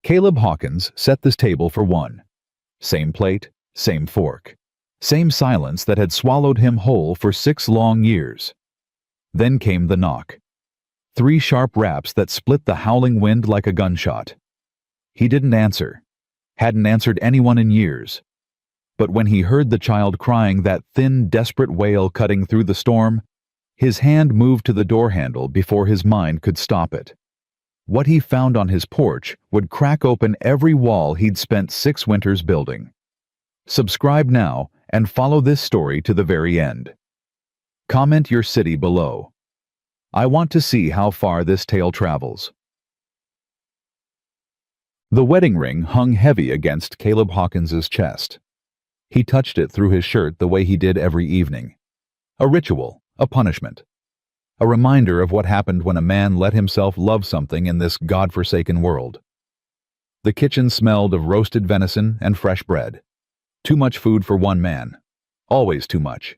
Caleb Hawkins set this table for one. Same plate, same fork. Same silence that had swallowed him whole for 6 long years. Then came the knock. 3 sharp raps that split the howling wind like a gunshot. He didn't answer. Hadn't answered anyone in years. But when he heard the child crying that thin, desperate wail cutting through the storm, his hand moved to the door handle before his mind could stop it. What he found on his porch would crack open every wall he'd spent 6 winters building. Subscribe now and follow this story to the very end. Comment your city below. I want to see how far this tale travels. The wedding ring hung heavy against Caleb Hawkins's chest. He touched it through his shirt the way he did every evening. A ritual, a punishment. A reminder of what happened when a man let himself love something in this God-forsaken world. The kitchen smelled of roasted venison and fresh bread. Too much food for one man. Always too much.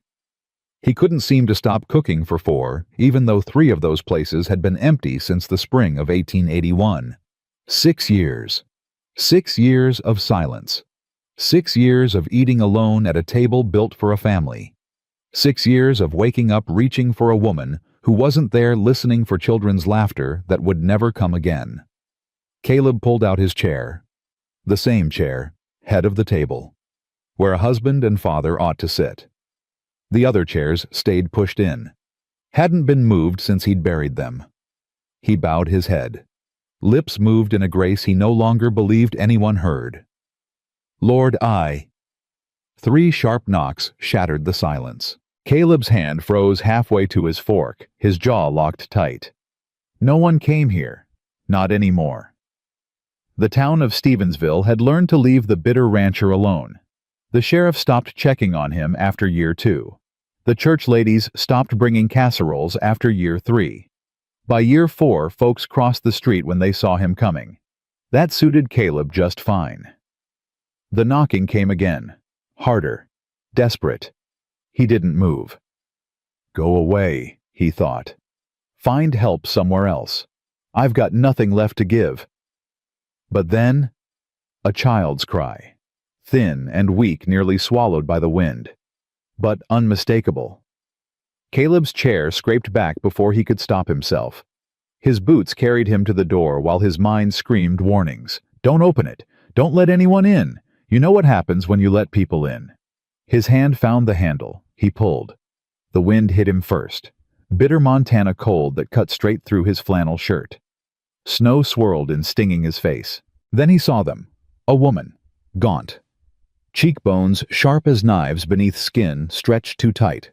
He couldn't seem to stop cooking for 4, even though 3 of those places had been empty since the spring of 1881. 6 years. 6 years of silence. 6 years of eating alone at a table built for a family. 6 years of waking up reaching for a woman who wasn't there listening for children's laughter that would never come again. Caleb pulled out his chair. The same chair, head of the table, where a husband and father ought to sit. The other chairs stayed pushed in. Hadn't been moved since he'd buried them. He bowed his head. Lips moved in a grace he no longer believed anyone heard. Lord, 3 sharp knocks shattered the silence. Caleb's hand froze halfway to his fork, his jaw locked tight. No one came here. Not anymore. The town of Stevensville had learned to leave the bitter rancher alone. The sheriff stopped checking on him after year 2. The church ladies stopped bringing casseroles after year 3. By year 4, folks crossed the street when they saw him coming. That suited Caleb just fine. The knocking came again, harder, desperate. He didn't move. Go away, he thought. Find help somewhere else. I've got nothing left to give. But then, a child's cry, thin and weak, nearly swallowed by the wind, but unmistakable. Caleb's chair scraped back before he could stop himself. His boots carried him to the door while his mind screamed warnings. Don't open it. Don't let anyone in. You know what happens when you let people in. His hand found the handle. He pulled. The wind hit him first. Bitter Montana cold that cut straight through his flannel shirt. Snow swirled in stinging his face. Then he saw them. A woman. Gaunt. Cheekbones sharp as knives beneath skin stretched too tight.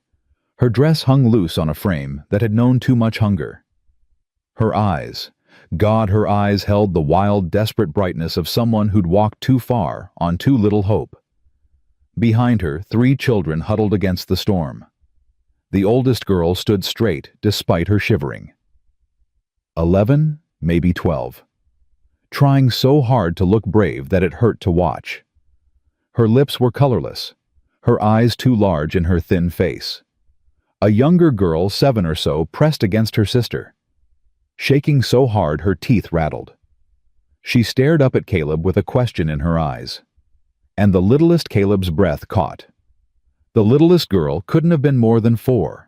Her dress hung loose on a frame that had known too much hunger. Her eyes. God, her eyes held the wild, desperate brightness of someone who'd walked too far on too little hope. Behind her, 3 children huddled against the storm. The oldest girl stood straight despite her shivering. 11, maybe 12. Trying so hard to look brave that it hurt to watch. Her lips were colorless, her eyes too large in her thin face. A younger girl, 7 or so, pressed against her sister. Shaking so hard her teeth rattled. She stared up at Caleb with a question in her eyes. And the littlest Caleb's breath caught. The littlest girl couldn't have been more than 4.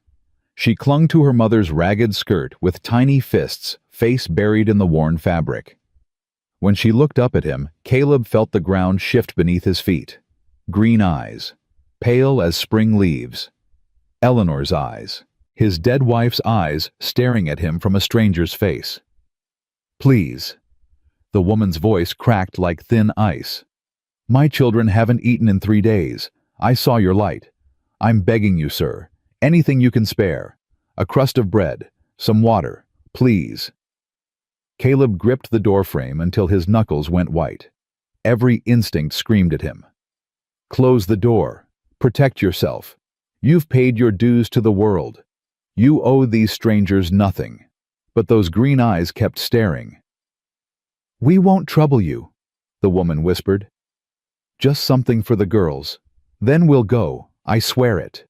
She clung to her mother's ragged skirt with tiny fists, face buried in the worn fabric. When she looked up at him, Caleb felt the ground shift beneath his feet. Green eyes, pale as spring leaves. Eleanor's eyes, his dead wife's eyes staring at him from a stranger's face. Please. The woman's voice cracked like thin ice. My children haven't eaten in 3 days. I saw your light. I'm begging you, sir. Anything you can spare. A crust of bread. Some water. Please. Caleb gripped the doorframe until his knuckles went white. Every instinct screamed at him. Close the door. Protect yourself. You've paid your dues to the world. You owe these strangers nothing. But those green eyes kept staring. We won't trouble you, the woman whispered. Just something for the girls. Then we'll go, I swear it.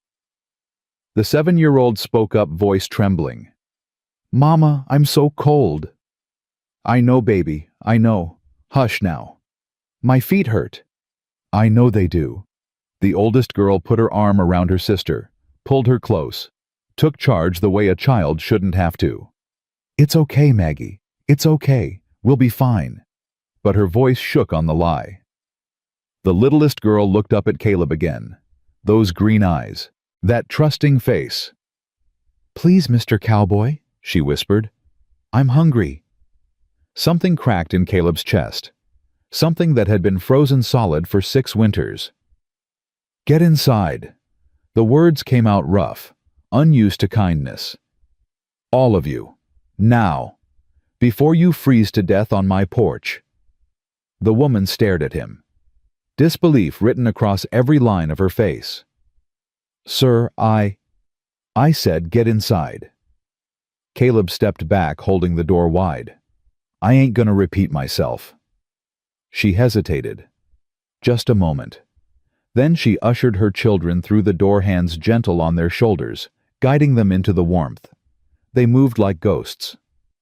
The 7-year-old spoke up, voice trembling. Mama, I'm so cold. I know, baby, I know. Hush now. My feet hurt. I know they do. The oldest girl put her arm around her sister, pulled her close, took charge the way a child shouldn't have to. It's okay, Maggie. It's okay. We'll be fine. But her voice shook on the lie. The littlest girl looked up at Caleb again. Those green eyes. That trusting face. Please, Mr. Cowboy, she whispered. I'm hungry. Something cracked in Caleb's chest. Something that had been frozen solid for 6 winters. Get inside. The words came out rough, unused to kindness. All of you. Now. Before you freeze to death on my porch. The woman stared at him. Disbelief written across every line of her face. Sir, I said get inside. Caleb stepped back, holding the door wide. I ain't gonna repeat myself. She hesitated. Just a moment. Then she ushered her children through the door, hands gentle on their shoulders, guiding them into the warmth. They moved like ghosts.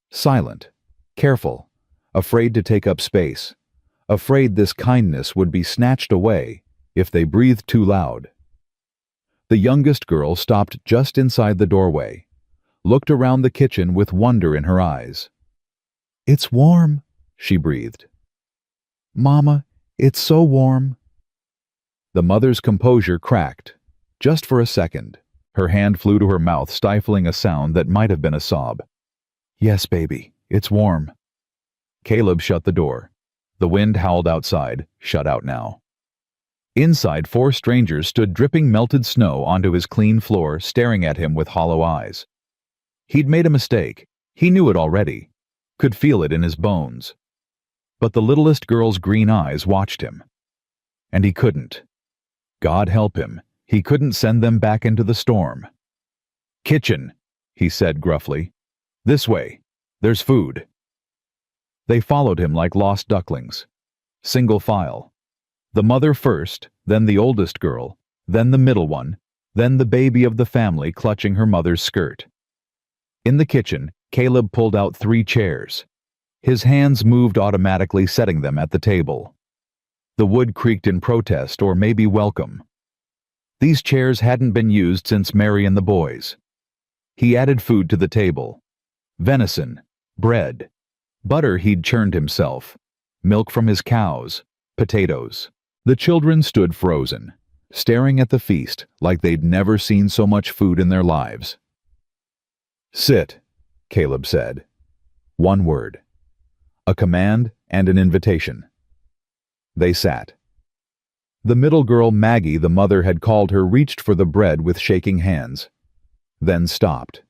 Silent, careful, afraid to take up space, afraid this kindness would be snatched away if they breathed too loud. The youngest girl stopped just inside the doorway, looked around the kitchen with wonder in her eyes. It's warm, she breathed. Mama, it's so warm. The mother's composure cracked, just for a second. Her hand flew to her mouth, stifling a sound that might have been a sob. Yes, baby, it's warm. Caleb shut the door. The wind howled outside, shut out now. Inside, 4 strangers stood dripping melted snow onto his clean floor, staring at him with hollow eyes. He'd made a mistake. He knew it already. Could feel it in his bones. But the littlest girl's green eyes watched him. And he couldn't. God help him, he couldn't send them back into the storm. Kitchen, he said gruffly. This way. There's food. They followed him like lost ducklings. Single file. The mother first, then the oldest girl, then the middle one, then the baby of the family clutching her mother's skirt. In the kitchen, Caleb pulled out 3 chairs. His hands moved automatically, setting them at the table. The wood creaked in protest, or maybe welcome. These chairs hadn't been used since Mary and the boys. He added food to the table. Venison, bread, butter he'd churned himself, milk from his cows, potatoes. The children stood frozen, staring at the feast like they'd never seen so much food in their lives. Sit, Caleb said. 1 word. A command and an invitation. They sat. The middle girl, Maggie, the mother had called her, reached for the bread with shaking hands. Then stopped.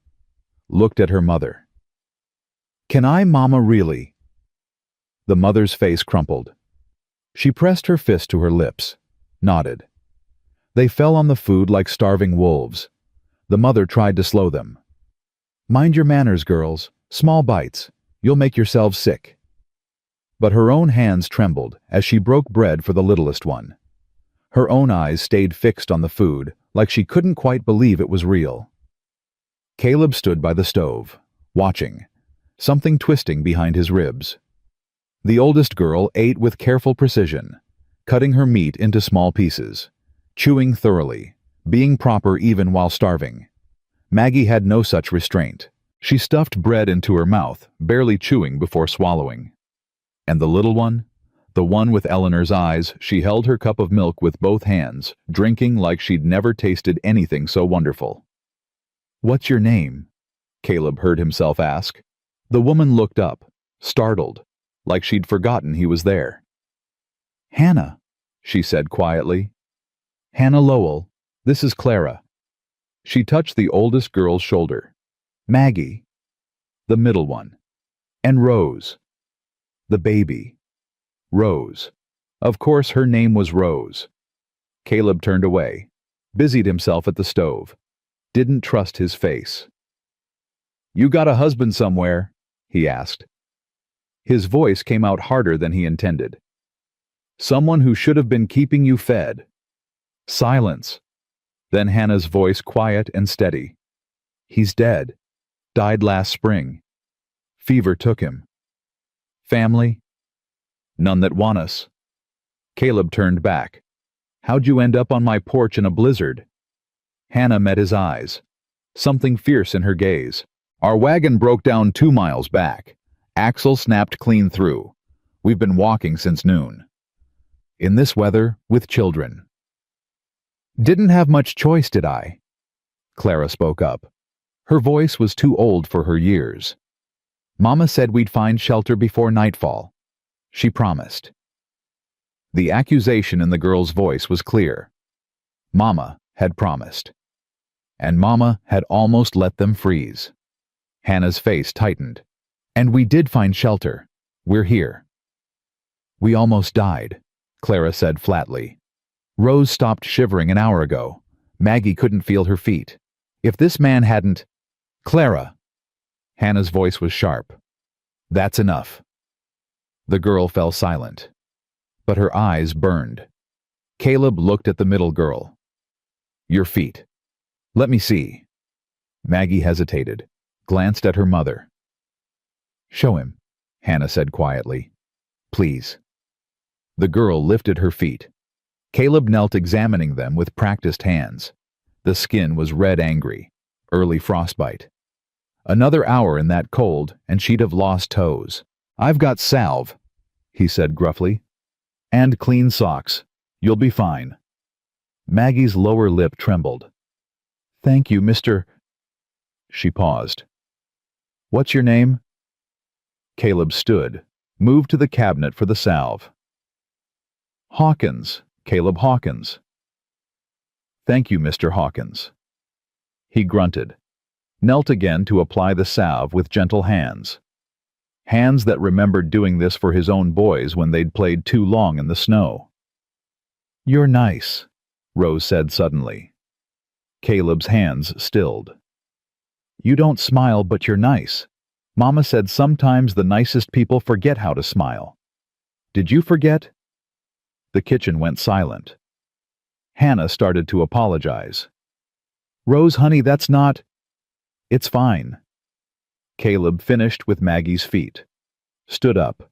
Looked at her mother. Can I, Mama, really? The mother's face crumpled. She pressed her fist to her lips, nodded. They fell on the food like starving wolves. The mother tried to slow them. Mind your manners, girls. Small bites. You'll make yourselves sick. But her own hands trembled as she broke bread for the littlest one. Her own eyes stayed fixed on the food, like she couldn't quite believe it was real. Caleb stood by the stove, watching, something twisting behind his ribs. The oldest girl ate with careful precision, cutting her meat into small pieces, chewing thoroughly, being proper even while starving. Maggie had no such restraint. She stuffed bread into her mouth, barely chewing before swallowing. And the little one? The one with Eleanor's eyes, she held her cup of milk with both hands, drinking like she'd never tasted anything so wonderful. What's your name? Caleb heard himself ask. The woman looked up, startled, like she'd forgotten he was there. Hannah, she said quietly. Hannah Lowell, this is Clara. She touched the oldest girl's shoulder. Maggie, the middle one, and Rose, the baby. Rose. Of course her name was Rose. Caleb turned away, busied himself at the stove, didn't trust his face. You got a husband somewhere? He asked. His voice came out harder than he intended. Someone who should have been keeping you fed. Silence. Then Hannah's voice, quiet and steady. He's dead. Died last spring. Fever took him. Family? None that want us. Caleb turned back. How'd you end up on my porch in a blizzard? Hannah met his eyes. Something fierce in her gaze. Our wagon broke down 2 miles back. Axle snapped clean through. We've been walking since noon. In this weather, with children. Didn't have much choice, did I? Clara spoke up. Her voice was too old for her years. Mama said we'd find shelter before nightfall. She promised. The accusation in the girl's voice was clear. Mama had promised. And Mama had almost let them freeze. Hannah's face tightened. And we did find shelter. We're here. We almost died, Clara said flatly. Rose stopped shivering an hour ago. Maggie couldn't feel her feet. If this man hadn't... Clara! Hannah's voice was sharp. That's enough. The girl fell silent. But her eyes burned. Caleb looked at the middle girl. Your feet. Let me see. Maggie hesitated, glanced at her mother. Show him, Hannah said quietly. Please. The girl lifted her feet. Caleb knelt examining them with practiced hands. The skin was red angry, early frostbite. Another hour in that cold, and she'd have lost toes. I've got salve, he said gruffly. And clean socks. You'll be fine. Maggie's lower lip trembled. Thank you, Mr. She paused. What's your name? Caleb stood, moved to the cabinet for the salve. Hawkins, Caleb Hawkins. Thank you, Mr. Hawkins. He grunted, knelt again to apply the salve with gentle hands. Hands that remembered doing this for his own boys when they'd played too long in the snow. You're nice, Rose said suddenly. Caleb's hands stilled. You don't smile, but you're nice. Mama said sometimes the nicest people forget how to smile. Did you forget? The kitchen went silent. Hannah started to apologize. Rose, honey, that's not... It's fine. Caleb finished with Maggie's feet, stood up,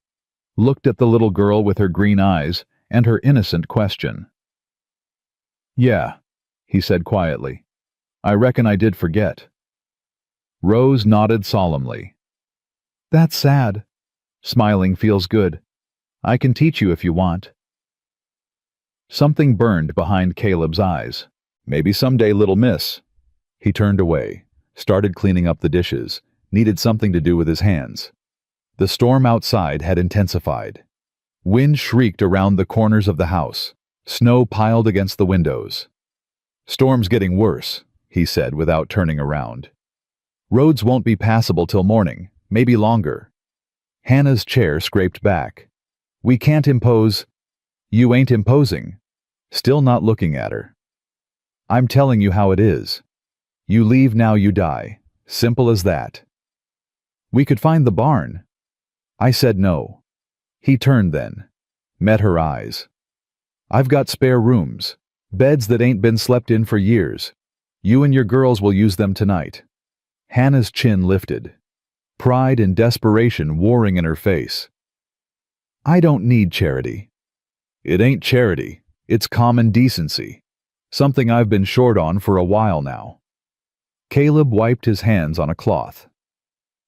looked at the little girl with her green eyes and her innocent question. Yeah, he said quietly. I reckon I did forget. Rose nodded solemnly. That's sad. Smiling feels good. I can teach you if you want. Something burned behind Caleb's eyes. Maybe someday, little miss. He turned away, started cleaning up the dishes, needed something to do with his hands. The storm outside had intensified. Wind shrieked around the corners of the house. Snow piled against the windows. Storm's getting worse, he said without turning around. Roads won't be passable till morning, maybe longer. Hannah's chair scraped back. We can't impose... You ain't imposing. Still not looking at her. I'm telling you how it is. You leave now, you die. Simple as that. We could find the barn. I said no. He turned then, met her eyes. I've got spare rooms, beds that ain't been slept in for years. You and your girls will use them tonight. Hannah's chin lifted, pride and desperation warring in her face. I don't need charity. It ain't charity, it's common decency. Something I've been short on for a while now. Caleb wiped his hands on a cloth.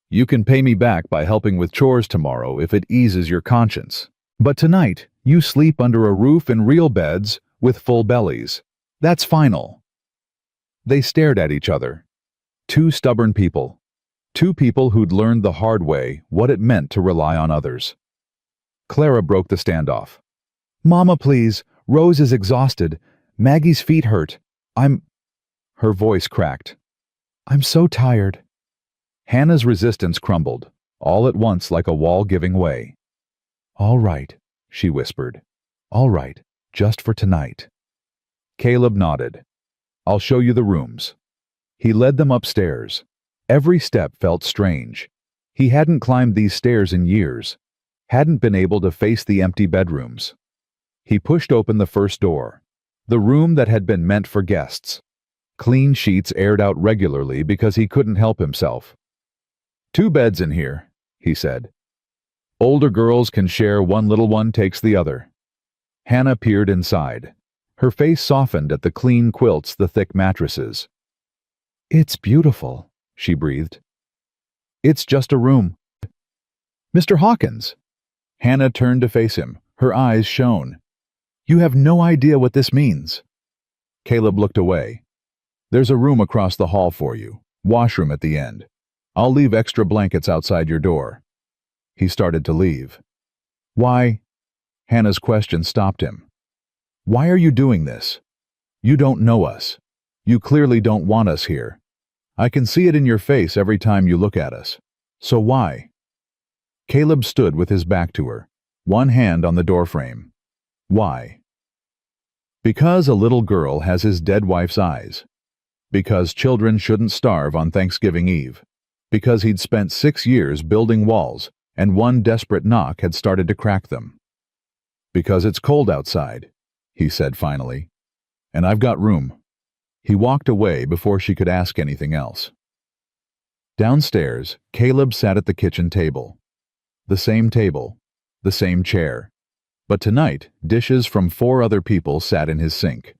You can pay me back by helping with chores tomorrow if it eases your conscience. But tonight, you sleep under a roof in real beds with full bellies. That's final. They stared at each other. Two stubborn people. Two people who'd learned the hard way what it meant to rely on others. Clara broke the standoff. Mama, please. Rose is exhausted. Maggie's feet hurt. Her voice cracked. I'm so tired. Hannah's resistance crumbled, all at once like a wall giving way. All right, she whispered. All right, just for tonight. Caleb nodded. I'll show you the rooms. He led them upstairs. Every step felt strange. He hadn't climbed these stairs in years, hadn't been able to face the empty bedrooms. He pushed open the first door, the room that had been meant for guests. Clean sheets aired out regularly because he couldn't help himself. 2 beds in here, he said. Older girls can share, one little one takes the other. Hannah peered inside. Her face softened at the clean quilts, the thick mattresses. "It's beautiful," she breathed. "It's just a room." "Mr. Hawkins!" Hannah turned to face him. Her eyes shone. "You have no idea what this means." Caleb looked away. "There's a room across the hall for you. Washroom at the end. I'll leave extra blankets outside your door." He started to leave. "Why?" Hannah's question stopped him. "Why are you doing this? You don't know us. You clearly don't want us here. I can see it in your face every time you look at us. So why?" Caleb stood with his back to her, one hand on the doorframe. "Why?" Because a little girl has his dead wife's eyes. Because children shouldn't starve on Thanksgiving Eve. Because he'd spent 6 years building walls, and one desperate knock had started to crack them. "Because it's cold outside," he said finally. "And I've got room." He walked away before she could ask anything else. Downstairs, Caleb sat at the kitchen table. The same table, the same chair. But tonight, dishes from 4 other people sat in his sink.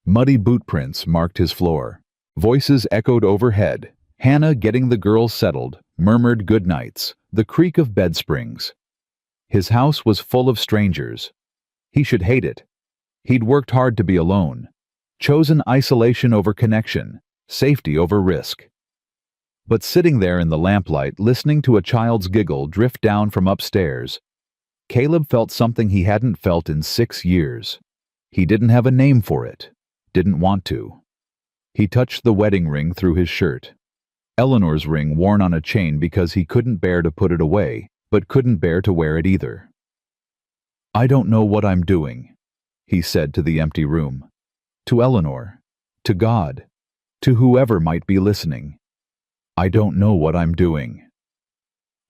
Muddy boot prints marked his floor. Voices echoed overhead. Hannah, getting the girls settled, murmured good nights, the creak of bed springs. His house was full of strangers. He should hate it. He'd worked hard to be alone. Chosen isolation over connection, safety over risk. But sitting there in the lamplight, listening to a child's giggle drift down from upstairs, Caleb felt something he hadn't felt in 6 years. He didn't have a name for it. Didn't want to. He touched the wedding ring through his shirt. Eleanor's ring worn on a chain because he couldn't bear to put it away, but couldn't bear to wear it either. "I don't know what I'm doing," he said to the empty room. To Eleanor. To God. To whoever might be listening. "I don't know what I'm doing."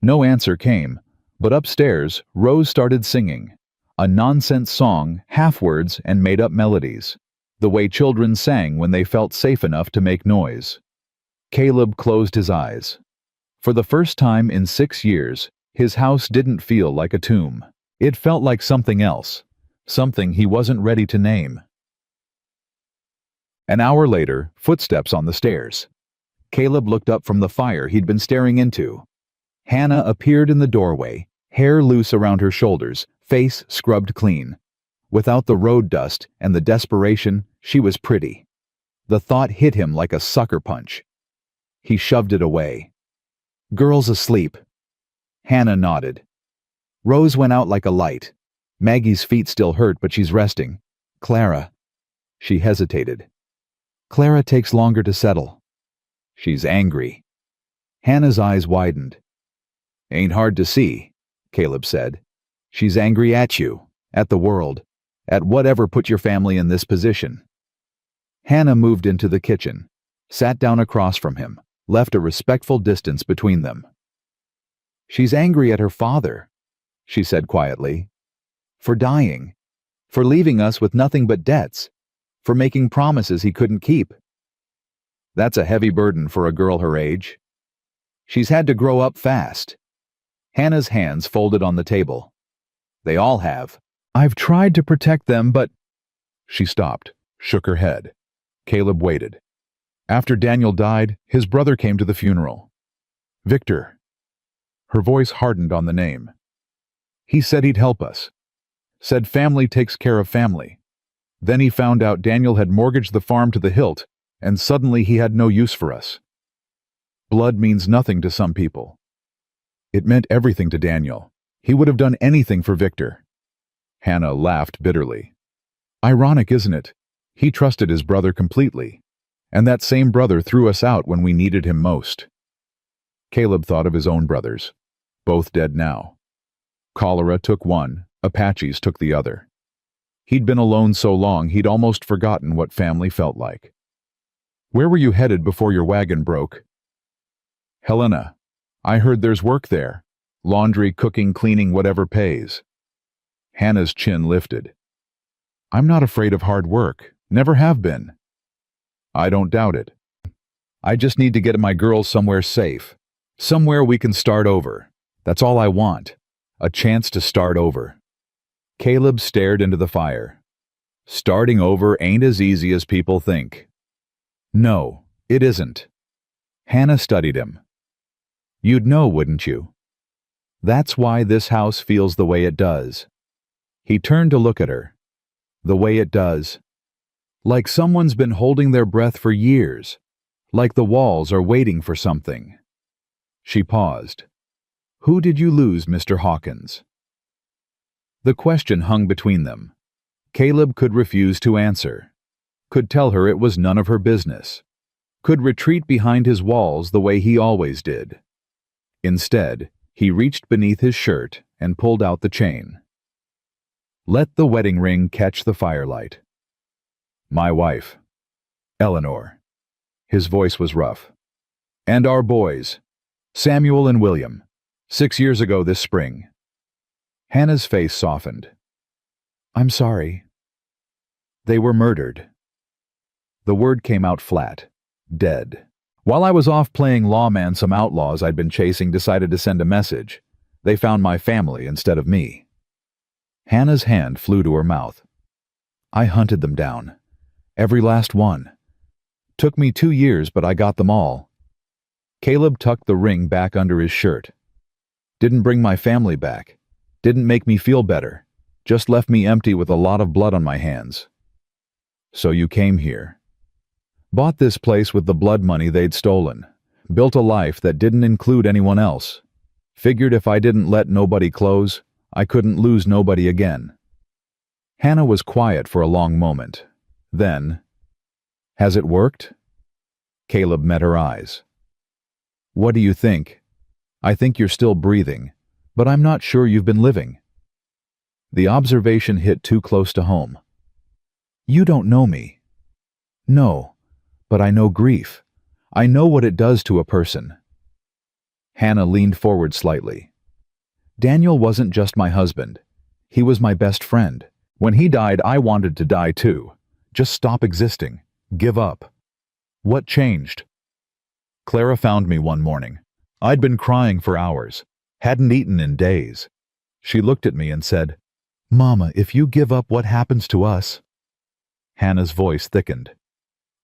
No answer came, but upstairs, Rose started singing. A nonsense song, half words and made-up melodies. The way children sang when they felt safe enough to make noise. Caleb closed his eyes. For the first time in 6 years, his house didn't feel like a tomb. It felt like something else. Something he wasn't ready to name. An hour later, footsteps on the stairs. Caleb looked up from the fire he'd been staring into. Hannah appeared in the doorway, hair loose around her shoulders, face scrubbed clean. Without the road dust and the desperation, she was pretty. The thought hit him like a sucker punch. He shoved it away. "Girl's asleep." Hannah nodded. Rose went out like a light. Maggie's feet still hurt, but she's resting. "Clara." She hesitated. "Clara takes longer to settle." "She's angry." Hannah's eyes widened. "Ain't hard to see," Caleb said. "She's angry at you, at the world, at whatever put your family in this position." Hannah moved into the kitchen, sat down across from him, left a respectful distance between them. "She's angry at her father," she said quietly. "For dying. For leaving us with nothing but debts. For making promises he couldn't keep." That's a heavy burden for a girl her age. She's had to grow up fast. Hannah's hands folded on the table. "They all have. I've tried to protect them, but—" She stopped, shook her head. Caleb waited. After Daniel died, his brother came to the funeral. "Victor." Her voice hardened on the name. "He said he'd help us. Said family takes care of family. Then he found out Daniel had mortgaged the farm to the hilt, and suddenly he had no use for us. Blood means nothing to some people. It meant everything to Daniel. He would have done anything for Victor." Hannah laughed bitterly. "Ironic, isn't it? He trusted his brother completely. And that same brother threw us out when we needed him most." Caleb thought of his own brothers, both dead now. Cholera took one, Apaches took the other. He'd been alone so long he'd almost forgotten what family felt like. "Where were you headed before your wagon broke?" "Helena. I heard there's work there. Laundry, cooking, cleaning, whatever pays." Hannah's chin lifted. "I'm not afraid of hard work. Never have been." "I don't doubt it. I just need to get my girls somewhere safe. Somewhere we can start over. That's all I want. A chance to start over. Caleb stared into the fire. Starting over ain't as easy as people think. No, it isn't. Hannah studied him. You'd know, wouldn't you? That's why this house feels the way it does. He turned to look at her. The way it does. Like someone's been holding their breath for years. Like the walls are waiting for something. She paused. Who did you lose, Mr. Hawkins? The question hung between them. Caleb could refuse to answer. Could tell her it was none of her business. Could retreat behind his walls the way he always did. Instead, he reached beneath his shirt and pulled out the chain. Let the wedding ring catch the firelight. My wife, Eleanor. His voice was rough. And our boys, Samuel and William, 6 years ago this spring. Hannah's face softened. I'm sorry. They were murdered. The word came out flat, dead. While I was off playing lawman, some outlaws I'd been chasing decided to send a message. They found my family instead of me. Hannah's hand flew to her mouth. I hunted them down. Every last one. Took me 2 years, but I got them all. Caleb tucked the ring back under his shirt. Didn't bring my family back. Didn't make me feel better. Just left me empty with a lot of blood on my hands. So you came here. Bought this place with the blood money they'd stolen. Built a life that didn't include anyone else. Figured if I didn't let nobody close, I couldn't lose nobody again. Hannah was quiet for a long moment. Then, has it worked? Caleb met her eyes. What do you think? I think you're still breathing, but I'm not sure you've been living. The observation hit too close to home. You don't know me. No, but I know grief. I know what it does to a person. Hannah leaned forward slightly. Daniel wasn't just my husband. He was my best friend. When he died, I wanted to die too. Just stop existing. Give up. What changed? Clara found me one morning. I'd been crying for hours. Hadn't eaten in days. She looked at me and said, Mama, if you give up, what happens to us? Hannah's voice thickened.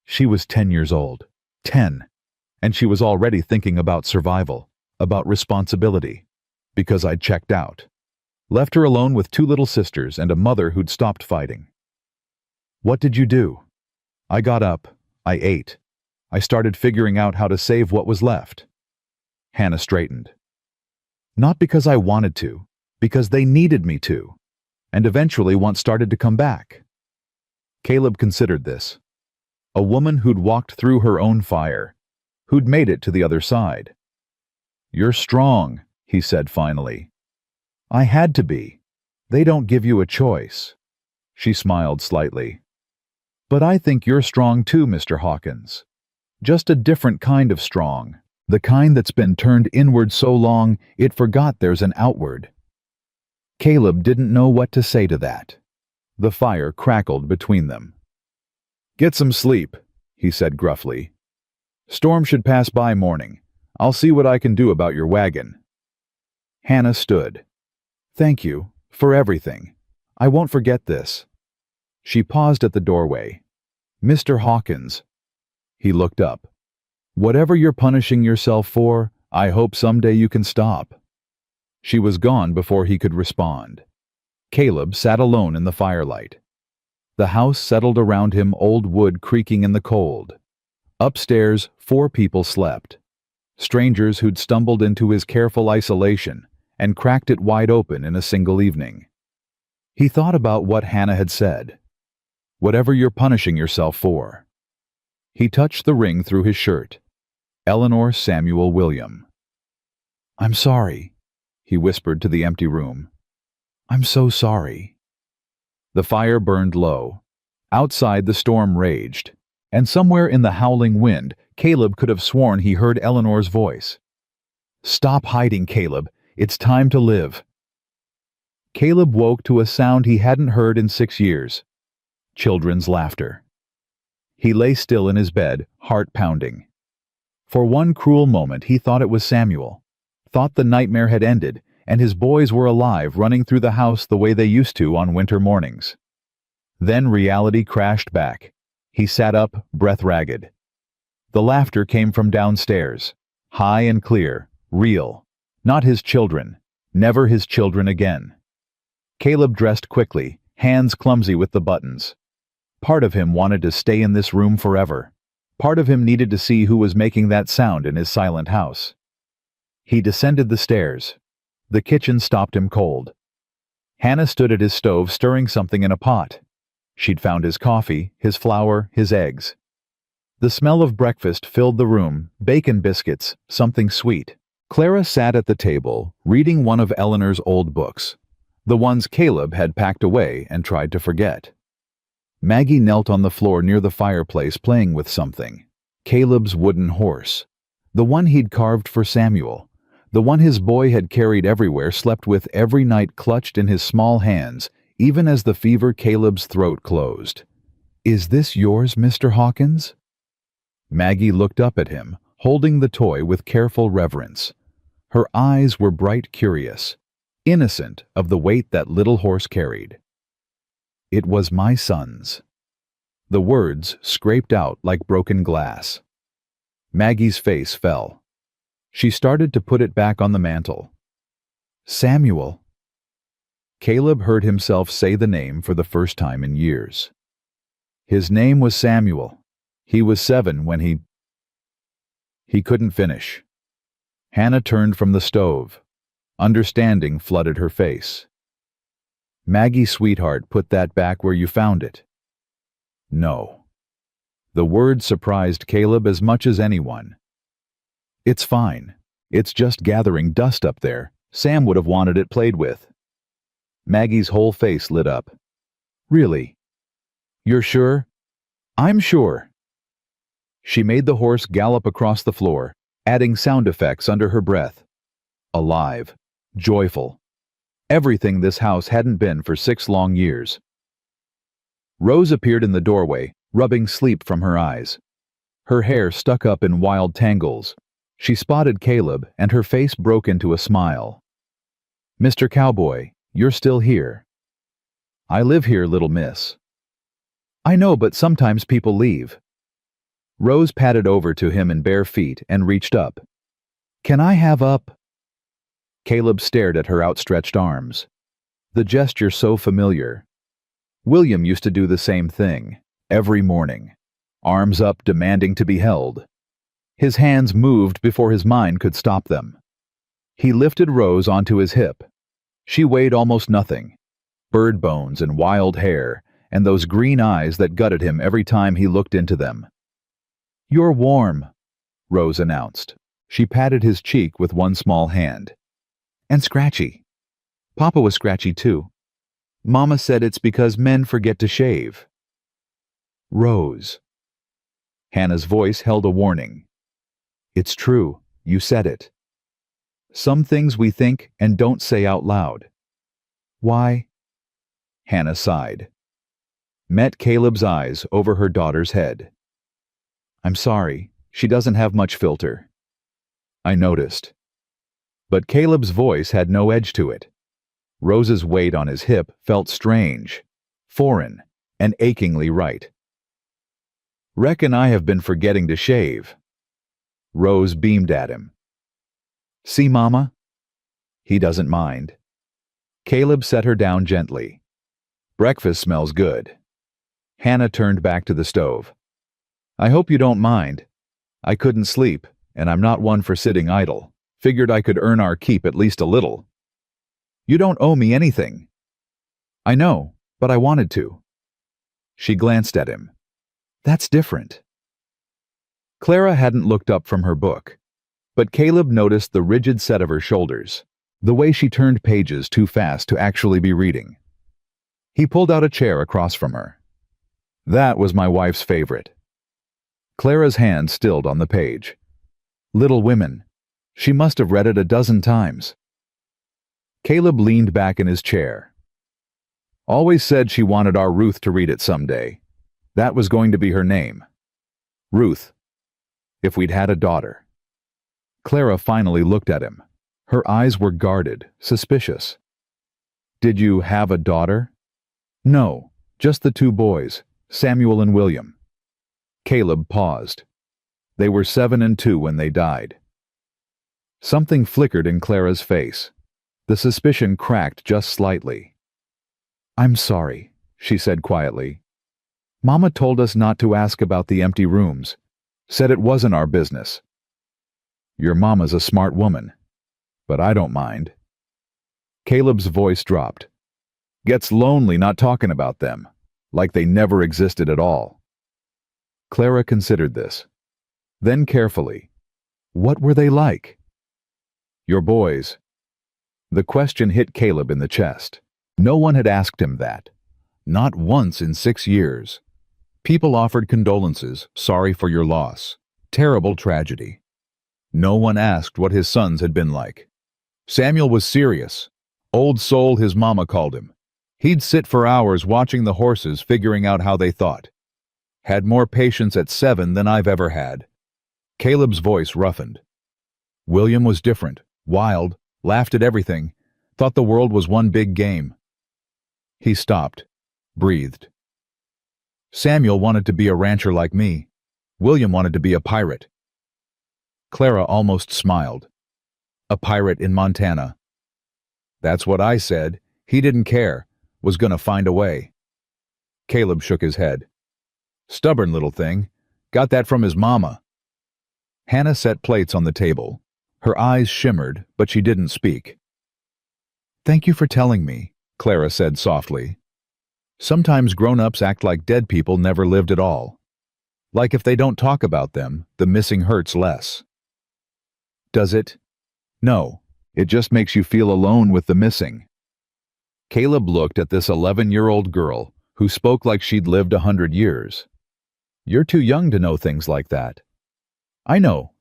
She was 10 years old. 10. And she was already thinking about survival, about responsibility. Because I'd checked out. Left her alone with 2 little sisters and a mother who'd stopped fighting. What did you do? I got up. I ate. I started figuring out how to save what was left. Hannah straightened. Not because I wanted to, because they needed me to. And eventually one started to come back. Caleb considered this. A woman who'd walked through her own fire, who'd made it to the other side. You're strong, he said finally. I had to be. They don't give you a choice. She smiled slightly. But I think you're strong too, Mr. Hawkins. Just a different kind of strong. The kind that's been turned inward so long it forgot there's an outward. Caleb didn't know what to say to that. The fire crackled between them. Get some sleep, he said gruffly. Storm should pass by morning. I'll see what I can do about your wagon. Hannah stood. Thank you, for everything. I won't forget this. She paused at the doorway. Mr. Hawkins. He looked up. Whatever you're punishing yourself for, I hope someday you can stop. She was gone before he could respond. Caleb sat alone in the firelight. The house settled around him, old wood creaking in the cold. Upstairs, 4 people slept. Strangers who'd stumbled into his careful isolation and cracked it wide open in a single evening. He thought about what Hannah had said. Whatever you're punishing yourself for. He touched the ring through his shirt. Eleanor Samuel William. I'm sorry, he whispered to the empty room. I'm so sorry. The fire burned low. Outside the storm raged, and somewhere in the howling wind, Caleb could have sworn he heard Eleanor's voice. Stop hiding, Caleb. It's time to live. Caleb woke to a sound he hadn't heard in 6 years. Children's laughter. He lay still in his bed, heart pounding. For one cruel moment he thought it was Samuel, thought the nightmare had ended, and his boys were alive, running through the house the way they used to on winter mornings. Then reality crashed back. He sat up, breath ragged. The laughter came from downstairs, high and clear, real. Not his children, never his children again. Caleb dressed quickly, hands clumsy with the buttons. Part of him wanted to stay in this room forever. Part of him needed to see who was making that sound in his silent house. He descended the stairs. The kitchen stopped him cold. Hannah stood at his stove stirring something in a pot. She'd found his coffee, his flour, his eggs. The smell of breakfast filled the room, bacon biscuits, something sweet. Clara sat at the table, reading one of Eleanor's old books, the ones Caleb had packed away and tried to forget. Maggie knelt on the floor near the fireplace playing with something. Caleb's wooden horse. The one he'd carved for Samuel. The one his boy had carried everywhere, slept with every night clutched in his small hands, even as the fever Caleb's throat closed. "Is this yours, Mr. Hawkins?" Maggie looked up at him, holding the toy with careful reverence. Her eyes were bright, curious, innocent of the weight that little horse carried. "It was my son's." The words scraped out like broken glass. Maggie's face fell. She started to put it back on the mantel. "Samuel." Caleb heard himself say the name for the first time in years. His name was Samuel. He was 7 when He couldn't finish. Hannah turned from the stove. Understanding flooded her face. "Maggie, sweetheart, put that back where you found it." "No." The word surprised Caleb as much as anyone. "It's fine. It's just gathering dust up there. Sam would have wanted it played with." Maggie's whole face lit up. "Really? You're sure?" "I'm sure." She made the horse gallop across the floor, adding sound effects under her breath. Alive. Joyful. Everything this house hadn't been for 6 long years. Rose appeared in the doorway, rubbing sleep from her eyes. Her hair stuck up in wild tangles. She spotted Caleb, and her face broke into a smile. "Mr. Cowboy, you're still here." "I live here, little miss." "I know, but sometimes people leave." Rose padded over to him in bare feet and reached up. "Can I have up?" Caleb stared at her outstretched arms. The gesture so familiar. William used to do the same thing, every morning. Arms up, demanding to be held. His hands moved before his mind could stop them. He lifted Rose onto his hip. She weighed almost nothing. Bird bones and wild hair, and those green eyes that gutted him every time he looked into them. "You're warm," Rose announced. She patted his cheek with one small hand. "And scratchy. Papa was scratchy too. Mama said it's because men forget to shave." "Rose." Hannah's voice held a warning. "It's true, you said it. Some things we think and don't say out loud." "Why?" Hannah sighed. Met Caleb's eyes over her daughter's head. "I'm sorry, she doesn't have much filter." "I noticed." But Caleb's voice had no edge to it. Rose's weight on his hip felt strange, foreign, and achingly right. "Reckon I have been forgetting to shave." Rose beamed at him. "See, Mama?" "He doesn't mind." Caleb set her down gently. "Breakfast smells good." Hannah turned back to the stove. "I hope you don't mind. I couldn't sleep, and I'm not one for sitting idle. Figured I could earn our keep at least a little." "You don't owe me anything." "I know, but I wanted to." She glanced at him. "That's different." Clara hadn't looked up from her book, but Caleb noticed the rigid set of her shoulders, the way she turned pages too fast to actually be reading. He pulled out a chair across from her. "That was my wife's favorite." Clara's hand stilled on the page. "Little Women." She must have read it a dozen times. Caleb leaned back in his chair. "Always said she wanted our Ruth to read it someday. That was going to be her name. Ruth. If we'd had a daughter." Clara finally looked at him. Her eyes were guarded, suspicious. "Did you have a daughter?" "No, just the two boys, Samuel and William." Caleb paused. "They were 7 and 2 when they died." Something flickered in Clara's face. The suspicion cracked just slightly. "I'm sorry," she said quietly. "Mama told us not to ask about the empty rooms. Said it wasn't our business." "Your mama's a smart woman, but I don't mind." Caleb's voice dropped. "Gets lonely not talking about them, like they never existed at all." Clara considered this. Then carefully, "What were they like?" "Your boys." The question hit Caleb in the chest. No one had asked him that. Not once in 6 years. People offered condolences, sorry for your loss. Terrible tragedy. No one asked what his sons had been like. Samuel was serious. Old soul, his mama called him. He'd sit for hours watching the horses, figuring out how they thought. Had more patience at 7 than I've ever had. Caleb's voice roughened. William was different, wild, laughed at everything, thought the world was one big game. He stopped, breathed. Samuel wanted to be a rancher like me. William wanted to be a pirate. Clara almost smiled. A pirate in Montana. That's what I said. He didn't care, was gonna find a way. Caleb shook his head. Stubborn little thing. Got that from his mama. Hannah set plates on the table. Her eyes shimmered, but she didn't speak. "Thank you for telling me," Clara said softly. Sometimes grown-ups act like dead people never lived at all. Like if they don't talk about them, the missing hurts less. Does it? No, it just makes you feel alone with the missing. Caleb looked at this 11-year-old girl who spoke like she'd lived 100 years. You're too young to know things like that. I know.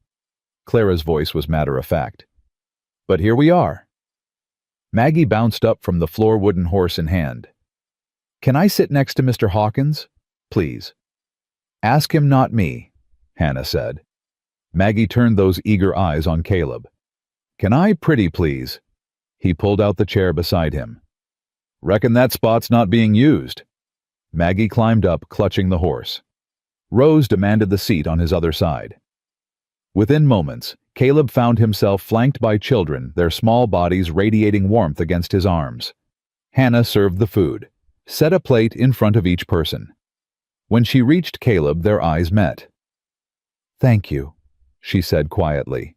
Clara's voice was matter-of-fact. But here we are. Maggie bounced up from the floor, wooden horse in hand. Can I sit next to Mr. Hawkins? Please. Ask him, not me, Hannah said. Maggie turned those eager eyes on Caleb. Can I, pretty please? He pulled out the chair beside him. Reckon that spot's not being used. Maggie climbed up, clutching the horse. Rose demanded the seat on his other side. Within moments, Caleb found himself flanked by children, their small bodies radiating warmth against his arms. Hannah served the food, set a plate in front of each person. When she reached Caleb, their eyes met. Thank you, she said quietly,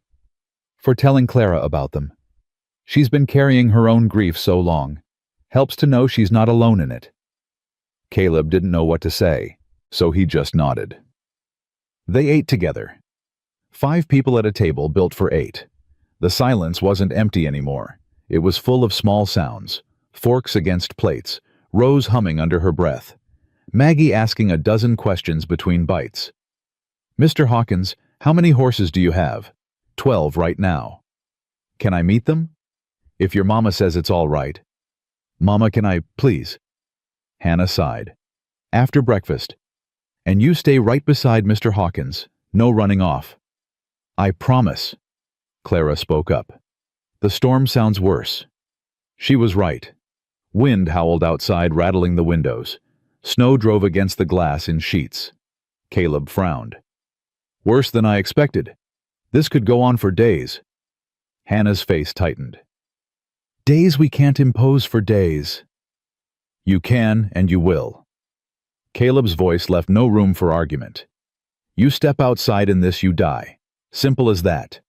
for telling Clara about them. She's been carrying her own grief so long. Helps to know she's not alone in it. Caleb didn't know what to say, so he just nodded. They ate together. 5 people at a table built for 8. The silence wasn't empty anymore. It was full of small sounds, forks against plates, Rose humming under her breath, Maggie asking a dozen questions between bites. Mr. Hawkins, how many horses do you have? 12 right now. Can I meet them? If your mama says it's all right. Mama, can I, please? Hannah sighed. After breakfast. And you stay right beside Mr. Hawkins. No running off. I promise. Clara spoke up. The storm sounds worse. She was right. Wind howled outside, rattling the windows. Snow drove against the glass in sheets. Caleb frowned. Worse than I expected. This could go on for days. Hannah's face tightened. Days we can't impose for days. You can and you will. Caleb's voice left no room for argument. You step outside in this, you die. Simple as that.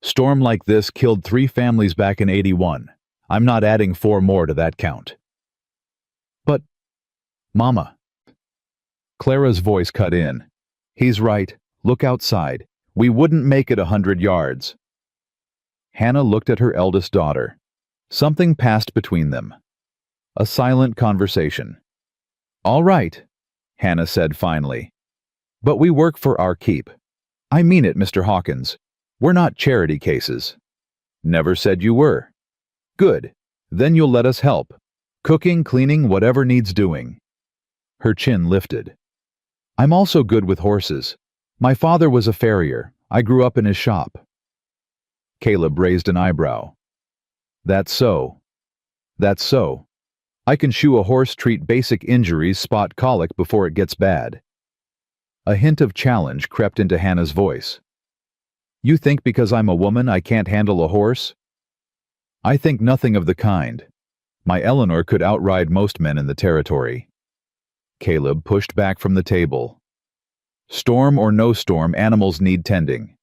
Storm like this killed 3 families back in '81. I'm not adding 4 more to that count. But, Mama. Clara's voice cut in. He's right. Look outside. We wouldn't make it 100 yards. Hannah looked at her eldest daughter. Something passed between them. A silent conversation. All right, Hannah said finally. But we work for our keep. I mean it, Mr. Hawkins. We're not charity cases. Never said you were. Good. Then you'll let us help. Cooking, cleaning, whatever needs doing. Her chin lifted. I'm also good with horses. My father was a farrier. I grew up in his shop. Caleb raised an eyebrow. That's so. That's so. I can shoe a horse, treat basic injuries, spot colic before it gets bad. A hint of challenge crept into Hannah's voice. You think because I'm a woman I can't handle a horse? I think nothing of the kind. My Eleanor could outride most men in the territory. Caleb pushed back from the table. Storm or no storm, animals need tending.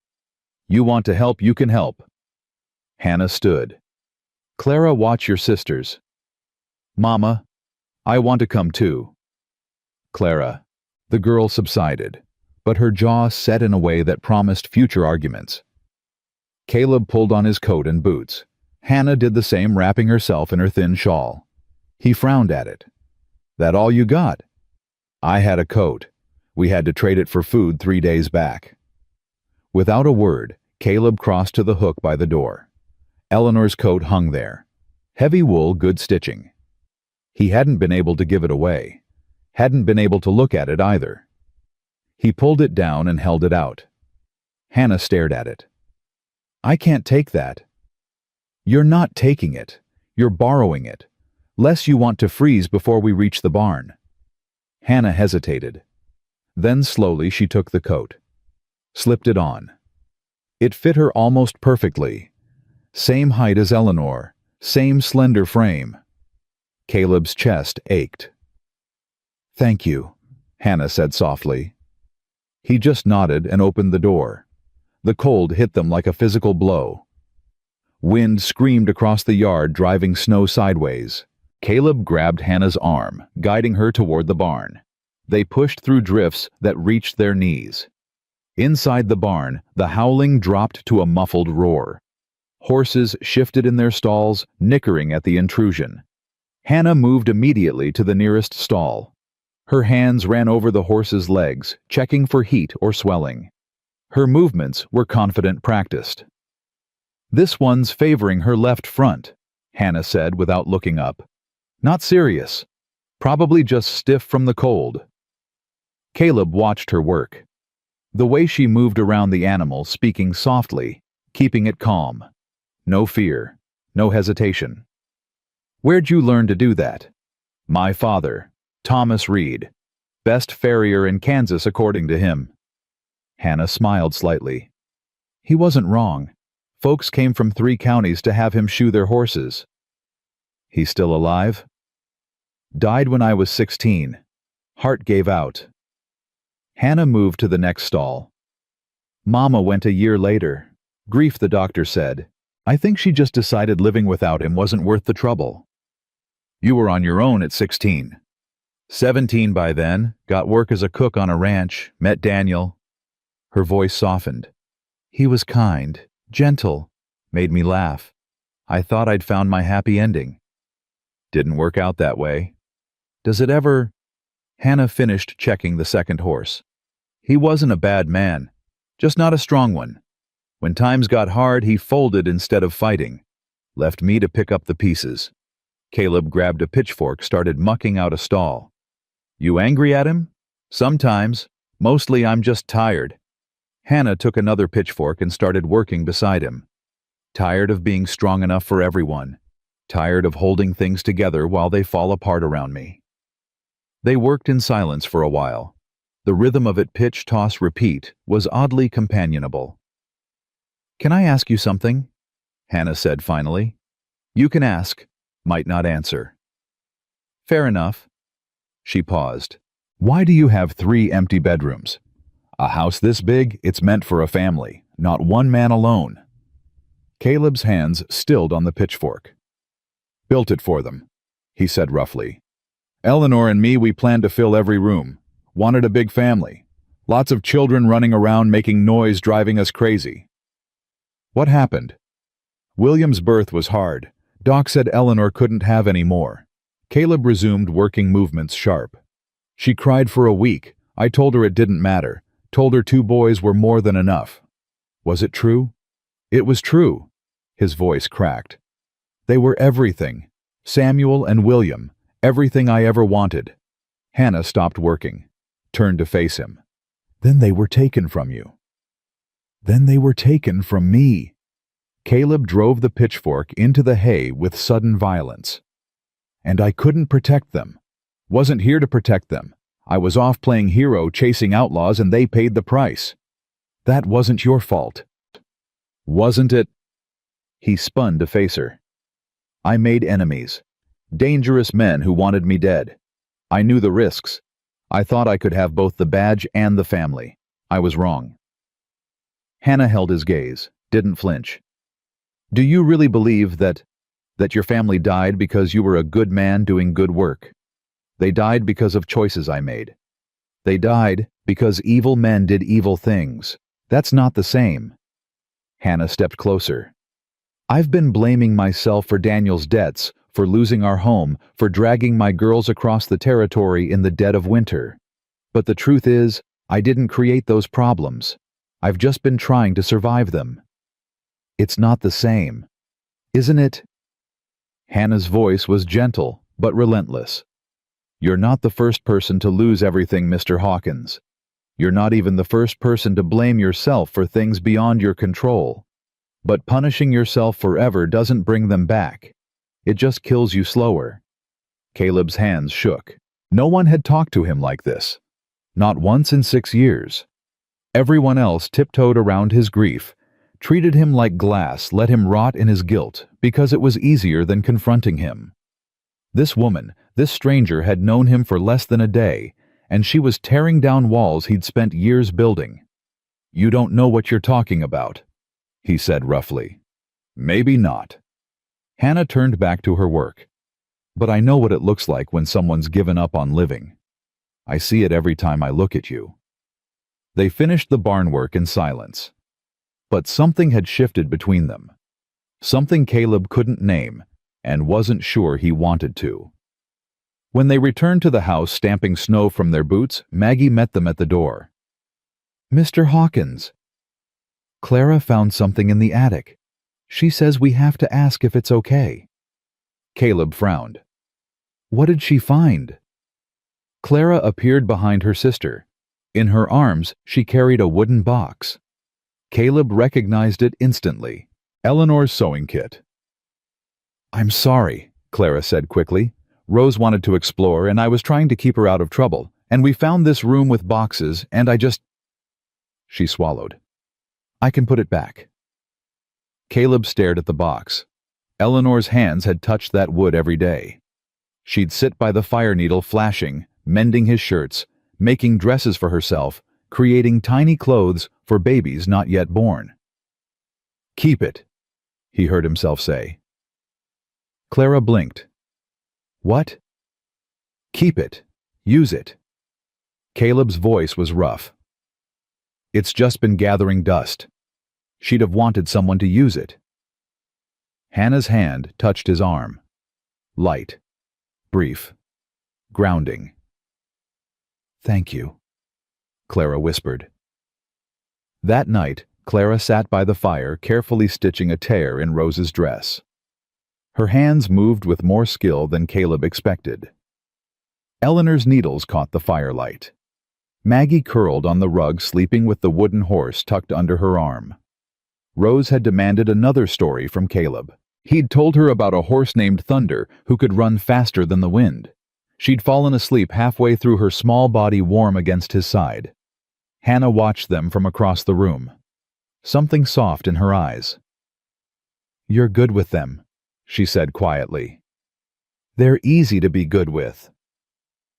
You want to help, you can help. Hannah stood. Clara, watch your sisters. Mama, I want to come too. Clara. The girl subsided, but her jaw set in a way that promised future arguments. Caleb pulled on his coat and boots. Hannah did the same, wrapping herself in her thin shawl. He frowned at it. That all you got? I had a coat. We had to trade it for food 3 days back. Without a word, Caleb crossed to the hook by the door. Eleanor's coat hung there. Heavy wool, good stitching. He hadn't been able to give it away. Hadn't been able to look at it either. He pulled it down and held it out. Hannah stared at it. I can't take that. You're not taking it. You're borrowing it. Lest you want to freeze before we reach the barn. Hannah hesitated. Then slowly she took the coat. Slipped it on. It fit her almost perfectly. Same height as Eleanor. Same slender frame. Caleb's chest ached. Thank you, Hannah said softly. He just nodded and opened the door. The cold hit them like a physical blow. Wind screamed across the yard, driving snow sideways. Caleb grabbed Hannah's arm, guiding her toward the barn. They pushed through drifts that reached their knees. Inside the barn, the howling dropped to a muffled roar. Horses shifted in their stalls, nickering at the intrusion. Hannah moved immediately to the nearest stall. Her hands ran over the horse's legs, checking for heat or swelling. Her movements were confident, practiced. This one's favoring her left front, Hannah said without looking up. Not serious. Probably just stiff from the cold. Caleb watched her work. The way she moved around the animal, speaking softly, keeping it calm. No fear, no hesitation. Where'd you learn to do that? My father, Thomas Reed. Best farrier in Kansas according to him. Hannah smiled slightly. He wasn't wrong. Folks came from 3 counties to have him shoe their horses. He's still alive? Died when I was 16. Heart gave out. Hannah moved to the next stall. Mama went a year later. Grief, the doctor said. I think she just decided living without him wasn't worth the trouble. You were on your own at 16. 17 by then, got work as a cook on a ranch, met Daniel. Her voice softened. He was kind, gentle, made me laugh. I thought I'd found my happy ending. Didn't work out that way. Does it ever? Hannah finished checking the second horse. He wasn't a bad man, just not a strong one. When times got hard, he folded instead of fighting. Left me to pick up the pieces. Caleb grabbed a pitchfork, started mucking out a stall. You angry at him? Sometimes. Mostly I'm just tired. Hannah took another pitchfork and started working beside him. Tired of being strong enough for everyone. Tired of holding things together while they fall apart around me. They worked in silence for a while. The rhythm of it, pitch, toss, repeat, was oddly companionable. Can I ask you something? Hannah said finally. You can ask, might not answer. Fair enough. She paused. Why do you have 3 empty bedrooms? A house this big, it's meant for a family, not one man alone. Caleb's hands stilled on the pitchfork. Built it for them, he said roughly. Eleanor and me, we planned to fill every room. Wanted a big family. Lots of children running around making noise, driving us crazy. What happened? William's birth was hard. Doc said Eleanor couldn't have any more. Caleb resumed working movements sharp. She cried for a week. I told her it didn't matter. Told her 2 boys were more than enough. Was it true? It was true. His voice cracked. They were everything. Samuel and William. Everything I ever wanted. Hannah stopped working. Turned to face him. Then they were taken from you. Then they were taken from me. Caleb drove the pitchfork into the hay with sudden violence. And I couldn't protect them. Wasn't here to protect them. I was off playing hero chasing outlaws and they paid the price. That wasn't your fault. Wasn't it? He spun to face her. I made enemies. Dangerous men who wanted me dead. I knew the risks. I thought I could have both the badge and the family. I was wrong. Hannah held his gaze, didn't flinch. Do you really believe that your family died because you were a good man doing good work? They died because of choices I made. They died because evil men did evil things. That's not the same. Hannah stepped closer. I've been blaming myself for Daniel's debts, for losing our home, for dragging my girls across the territory in the dead of winter. But the truth is, I didn't create those problems. I've just been trying to survive them. It's not the same, isn't it? Hannah's voice was gentle, but relentless. You're not the first person to lose everything, Mr. Hawkins. You're not even the first person to blame yourself for things beyond your control. But punishing yourself forever doesn't bring them back. It just kills you slower. Caleb's hands shook. No one had talked to him like this. Not once in 6 years. Everyone else tiptoed around his grief, treated him like glass, let him rot in his guilt, because it was easier than confronting him. This woman, this stranger, had known him for less than a day, and she was tearing down walls he'd spent years building. You don't know what you're talking about, he said roughly. Maybe not. Hannah turned back to her work. But I know what it looks like when someone's given up on living. I see it every time I look at you. They finished the barn work in silence. But something had shifted between them. Something Caleb couldn't name, and wasn't sure he wanted to. When they returned to the house stamping snow from their boots, Maggie met them at the door. Mr. Hawkins. Clara found something in the attic. She says we have to ask if it's okay. Caleb frowned. What did she find? Clara appeared behind her sister. In her arms, she carried a wooden box. Caleb recognized it instantly. Eleanor's sewing kit. I'm sorry, Clara said quickly. Rose wanted to explore, and I was trying to keep her out of trouble, and we found this room with boxes, and I just... She swallowed. I can put it back. Caleb stared at the box. Eleanor's hands had touched that wood every day. She'd sit by the fire needle flashing, mending his shirts, making dresses for herself, creating tiny clothes for babies not yet born. Keep it, he heard himself say. Clara blinked. What? Keep it. Use it. Caleb's voice was rough. It's just been gathering dust. She'd have wanted someone to use it. Hannah's hand touched his arm. Light. Brief. Grounding. Thank you, Clara whispered. That night, Clara sat by the fire, carefully stitching a tear in Rose's dress. Her hands moved with more skill than Caleb expected. Eleanor's needles caught the firelight. Maggie curled on the rug, sleeping with the wooden horse tucked under her arm. Rose had demanded another story from Caleb. He'd told her about a horse named Thunder who could run faster than the wind. She'd fallen asleep halfway through, her small body warm against his side. Hannah watched them from across the room. Something soft in her eyes. You're good with them, she said quietly. They're easy to be good with.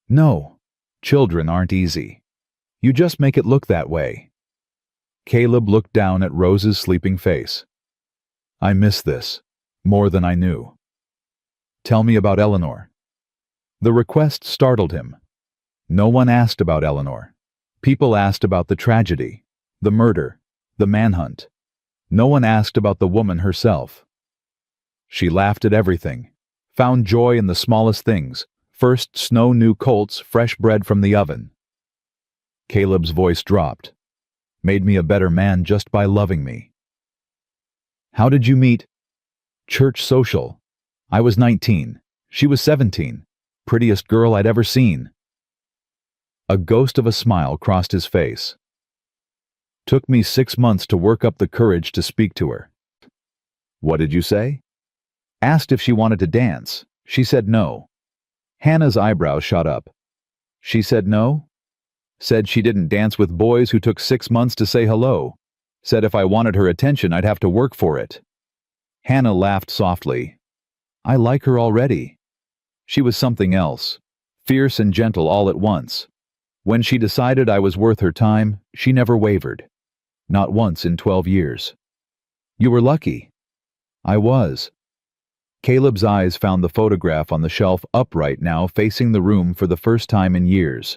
No, children aren't easy. You just make it look that way. Caleb looked down at Rose's sleeping face. I miss this, more than I knew. Tell me about Eleanor. The request startled him. No one asked about Eleanor. People asked about the tragedy, the murder, the manhunt. No one asked about the woman herself. She laughed at everything, found joy in the smallest things. First snow new colts, fresh bread from the oven. Caleb's voice dropped. Made me a better man just by loving me. How did you meet? Church social. I was 19. She was 17. Prettiest girl I'd ever seen. A ghost of a smile crossed his face. Took me 6 months to work up the courage to speak to her. What did you say? Asked if she wanted to dance. She said no. Hannah's eyebrows shot up. She said no? Said she didn't dance with boys who took 6 months to say hello. Said if I wanted her attention, I'd have to work for it. Hannah laughed softly. I like her already. She was something else, fierce and gentle all at once. When she decided I was worth her time, she never wavered. Not once in 12 years. You were lucky. I was. Caleb's eyes found the photograph on the shelf upright now, facing the room for the first time in years.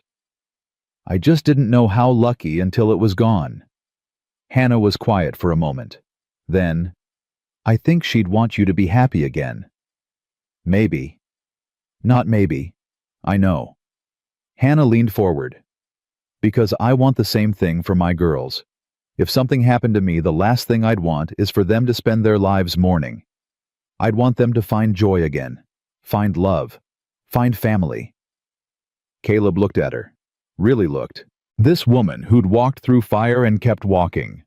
I just didn't know how lucky until it was gone. Hannah was quiet for a moment. Then, I think she'd want you to be happy again. Maybe. Not maybe. I know. Hannah leaned forward. Because I want the same thing for my girls. If something happened to me, the last thing I'd want is for them to spend their lives mourning. I'd want them to find joy again, find love, find family. Caleb looked at her. Really looked. This woman who'd walked through fire and kept walking.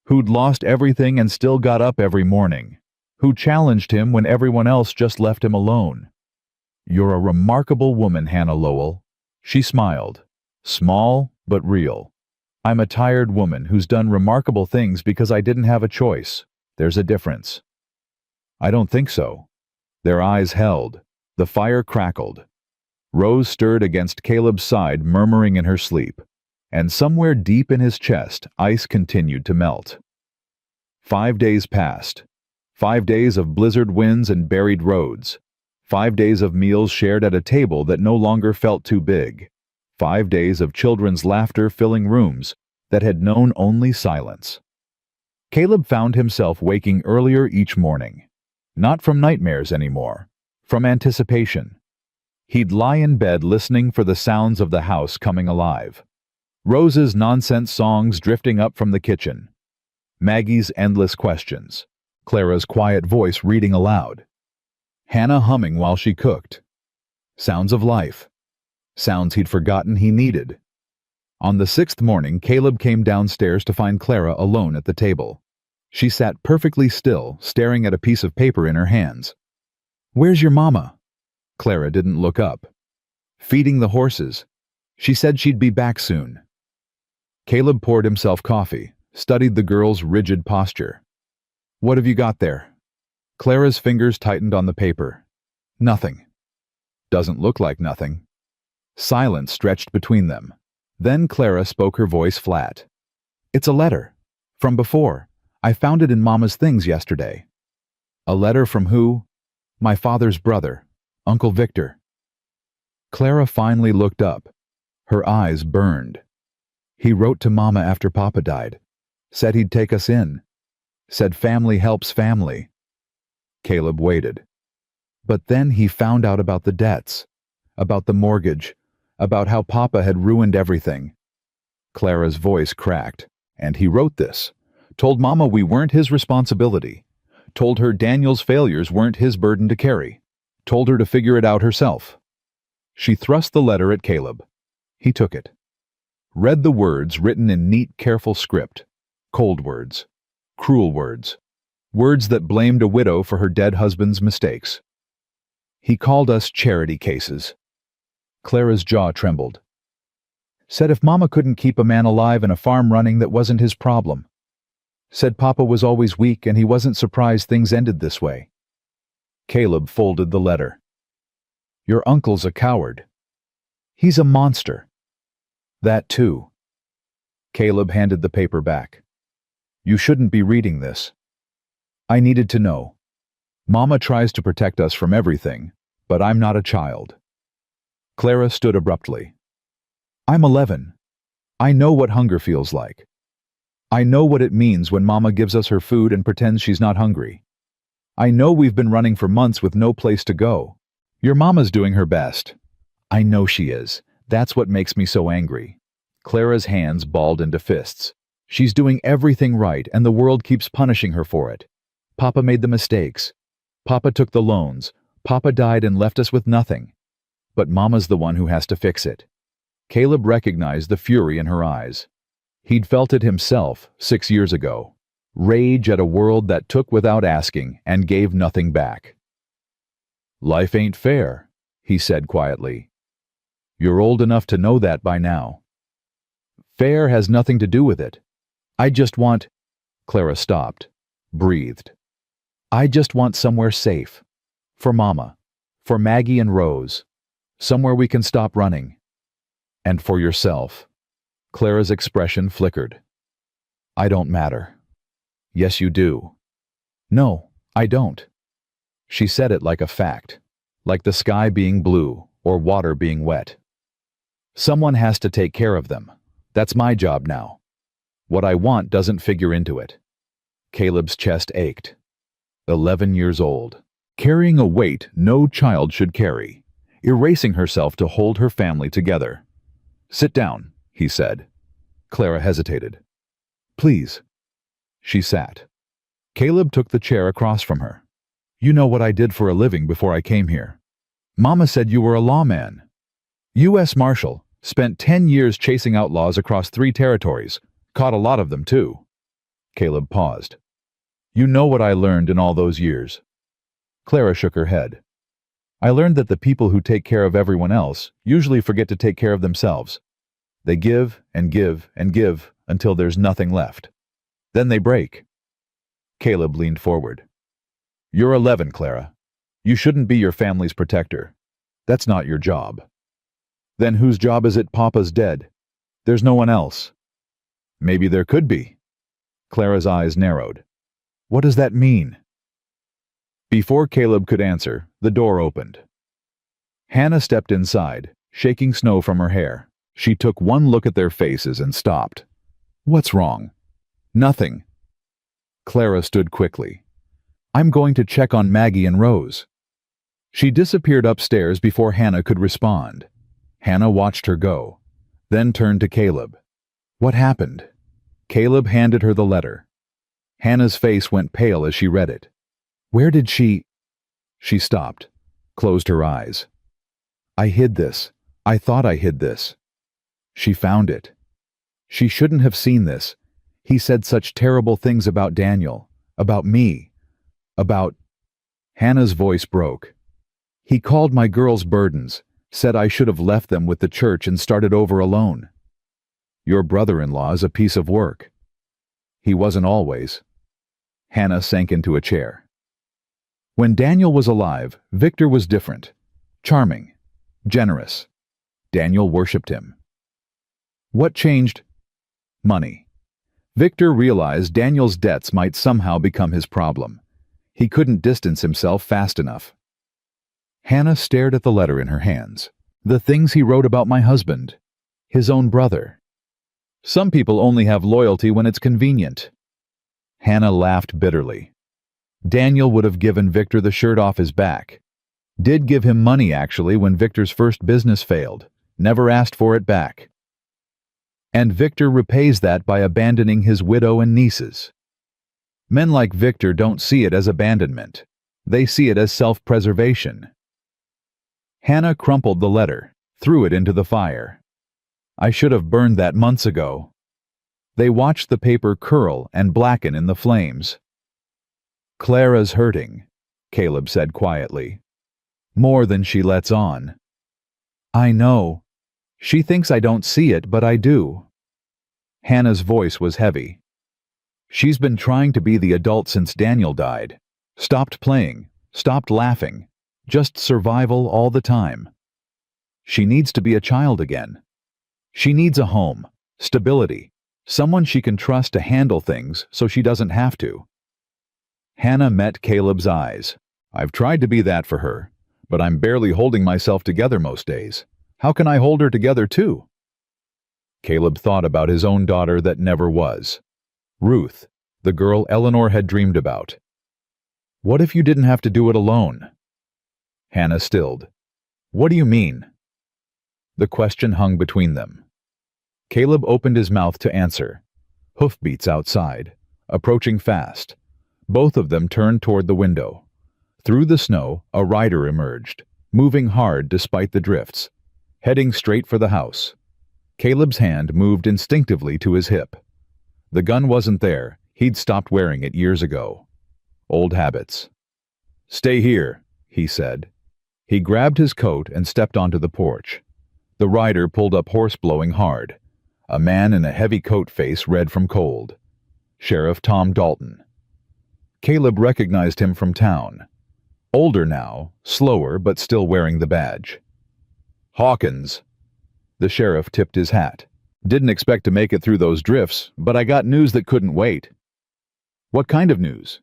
Who'd lost everything and still got up every morning. Who challenged him when everyone else just left him alone. You're a remarkable woman, Hannah Lowell. She smiled. Small, but real. I'm a tired woman who's done remarkable things because I didn't have a choice. There's a difference. I don't think so. Their eyes held. The fire crackled. Rose stirred against Caleb's side, murmuring in her sleep. And somewhere deep in his chest, ice continued to melt. 5 days passed. 5 days of blizzard winds and buried roads. 5 days of meals shared at a table that no longer felt too big. 5 days of children's laughter filling rooms that had known only silence. Caleb found himself waking earlier each morning. Not from nightmares anymore, from anticipation. He'd lie in bed listening for the sounds of the house coming alive. Rose's nonsense songs drifting up from the kitchen. Maggie's endless questions. Clara's quiet voice reading aloud. Hannah humming while she cooked. Sounds of life. Sounds he'd forgotten he needed. On the 6th morning, Caleb came downstairs to find Clara alone at the table. She sat perfectly still, staring at a piece of paper in her hands. Where's your mama? Clara didn't look up. Feeding the horses. She said she'd be back soon. Caleb poured himself coffee, studied the girl's rigid posture. What have you got there? Clara's fingers tightened on the paper. Nothing. Doesn't look like nothing. Silence stretched between them. Then Clara spoke, her voice flat. It's a letter. From before. I found it in Mama's things yesterday. A letter from who? My father's brother, Uncle Victor. Clara finally looked up. Her eyes burned. He wrote to Mama after Papa died. Said he'd take us in. Said family helps family. Caleb waited. But then he found out about the debts, about the mortgage, about how Papa had ruined everything. Clara's voice cracked. And he wrote this. Told Mama we weren't his responsibility. Told her Daniel's failures weren't his burden to carry. Told her to figure it out herself. She thrust the letter at Caleb. He took it. Read the words written in neat, careful script. Cold words. Cruel words. Words that blamed a widow for her dead husband's mistakes. He called us charity cases. Clara's jaw trembled. Said if Mama couldn't keep a man alive and a farm running, that wasn't his problem. Said Papa was always weak and he wasn't surprised things ended this way. Caleb folded the letter. Your uncle's a coward. He's a monster. That too. Caleb handed the paper back. You shouldn't be reading this. I needed to know. Mama tries to protect us from everything, but I'm not a child. Clara stood abruptly. I'm 11. I know what hunger feels like. I know what it means when Mama gives us her food and pretends she's not hungry. I know we've been running for months with no place to go. Your Mama's doing her best. I know she is. That's what makes me so angry. Clara's hands balled into fists. She's doing everything right and the world keeps punishing her for it. Papa made the mistakes. Papa took the loans. Papa died and left us with nothing. But Mama's the one who has to fix it. Caleb recognized the fury in her eyes. He'd felt it himself 6 years ago. Rage at a world that took without asking and gave nothing back. "Life ain't fair," he said quietly. "You're old enough to know that by now." "Fair has nothing to do with it. I just want—" Clara stopped, breathed. "I just want somewhere safe. For Mama. For Maggie and Rose. Somewhere we can stop running. And for yourself." Clara's expression flickered. "I don't matter." "Yes, you do." "No, I don't." She said it like a fact, like the sky being blue or water being wet. "Someone has to take care of them. That's my job now. What I want doesn't figure into it." Caleb's chest ached. 11 years old, carrying a weight no child should carry, erasing herself to hold her family together. "Sit down," he said. Clara hesitated. "Please." She sat. Caleb took the chair across from her. "You know what I did for a living before I came here. Mama said you were a lawman. U.S. Marshal, spent 10 years chasing outlaws across 3 territories, caught a lot of them too." Caleb paused. "You know what I learned in all those years?" Clara shook her head. "I learned that the people who take care of everyone else usually forget to take care of themselves. They give and give and give until there's nothing left. Then they break." Caleb leaned forward. "You're 11, Clara. You shouldn't be your family's protector. That's not your job." "Then whose job is it? Papa's dead. There's no one else." "Maybe there could be." Clara's eyes narrowed. "What does that mean?" Before Caleb could answer, the door opened. Hannah stepped inside, shaking snow from her hair. She took one look at their faces and stopped. "What's wrong?" "Nothing." Clara stood quickly. "I'm going to check on Maggie and Rose." She disappeared upstairs before Hannah could respond. Hannah watched her go, then turned to Caleb. "What happened?" Caleb handed her the letter. Hannah's face went pale as she read it. "Where did she—" She stopped, closed her eyes. "I hid this. I thought I hid this." She found it. "She shouldn't have seen this. He said such terrible things about Daniel, about me, about—" Hannah's voice broke. "He called my girls burdens, said I should have left them with the church and started over alone. Your brother-in-law is a piece of work." "He wasn't always." Hannah sank into a chair. "When Daniel was alive, Victor was different. Charming. Generous. Daniel worshipped him." "What changed?" "Money. Victor realized Daniel's debts might somehow become his problem. He couldn't distance himself fast enough." Hannah stared at the letter in her hands. "The things he wrote about my husband. His own brother. Some people only have loyalty when it's convenient." Hannah laughed bitterly. "Daniel would have given Victor the shirt off his back. Did give him money, actually, when Victor's first business failed. Never asked for it back. And Victor repays that by abandoning his widow and nieces. Men like Victor don't see it as abandonment. They see it as self-preservation." Hannah crumpled the letter, threw it into the fire. "I should have burned that months ago." They watched the paper curl and blacken in the flames. "Clara's hurting," Caleb said quietly. "More than she lets on." "I know. She thinks I don't see it, but I do." Hannah's voice was heavy. "She's been trying to be the adult since Daniel died. Stopped playing, stopped laughing, just survival all the time. She needs to be a child again. She needs a home, stability, someone she can trust to handle things so she doesn't have to." Hannah met Caleb's eyes. "I've tried to be that for her, but I'm barely holding myself together most days. How can I hold her together too?" Caleb thought about his own daughter that never was. Ruth, the girl Eleanor had dreamed about. "What if you didn't have to do it alone?" Hannah stilled. "What do you mean?" The question hung between them. Caleb opened his mouth to answer. Hoofbeats outside, approaching fast. Both of them turned toward the window. Through the snow, a rider emerged, moving hard despite the drifts, heading straight for the house. Caleb's hand moved instinctively to his hip. The gun wasn't there. He'd stopped wearing it years ago. Old habits. "Stay here," he said. He grabbed his coat and stepped onto the porch. The rider pulled up, horse blowing hard. A man in a heavy coat, face red from cold. Sheriff Tom Dalton. Caleb recognized him from town. Older now, slower, but still wearing the badge. "Hawkins." The sheriff tipped his hat. "Didn't expect to make it through those drifts, but I got news that couldn't wait." "What kind of news?"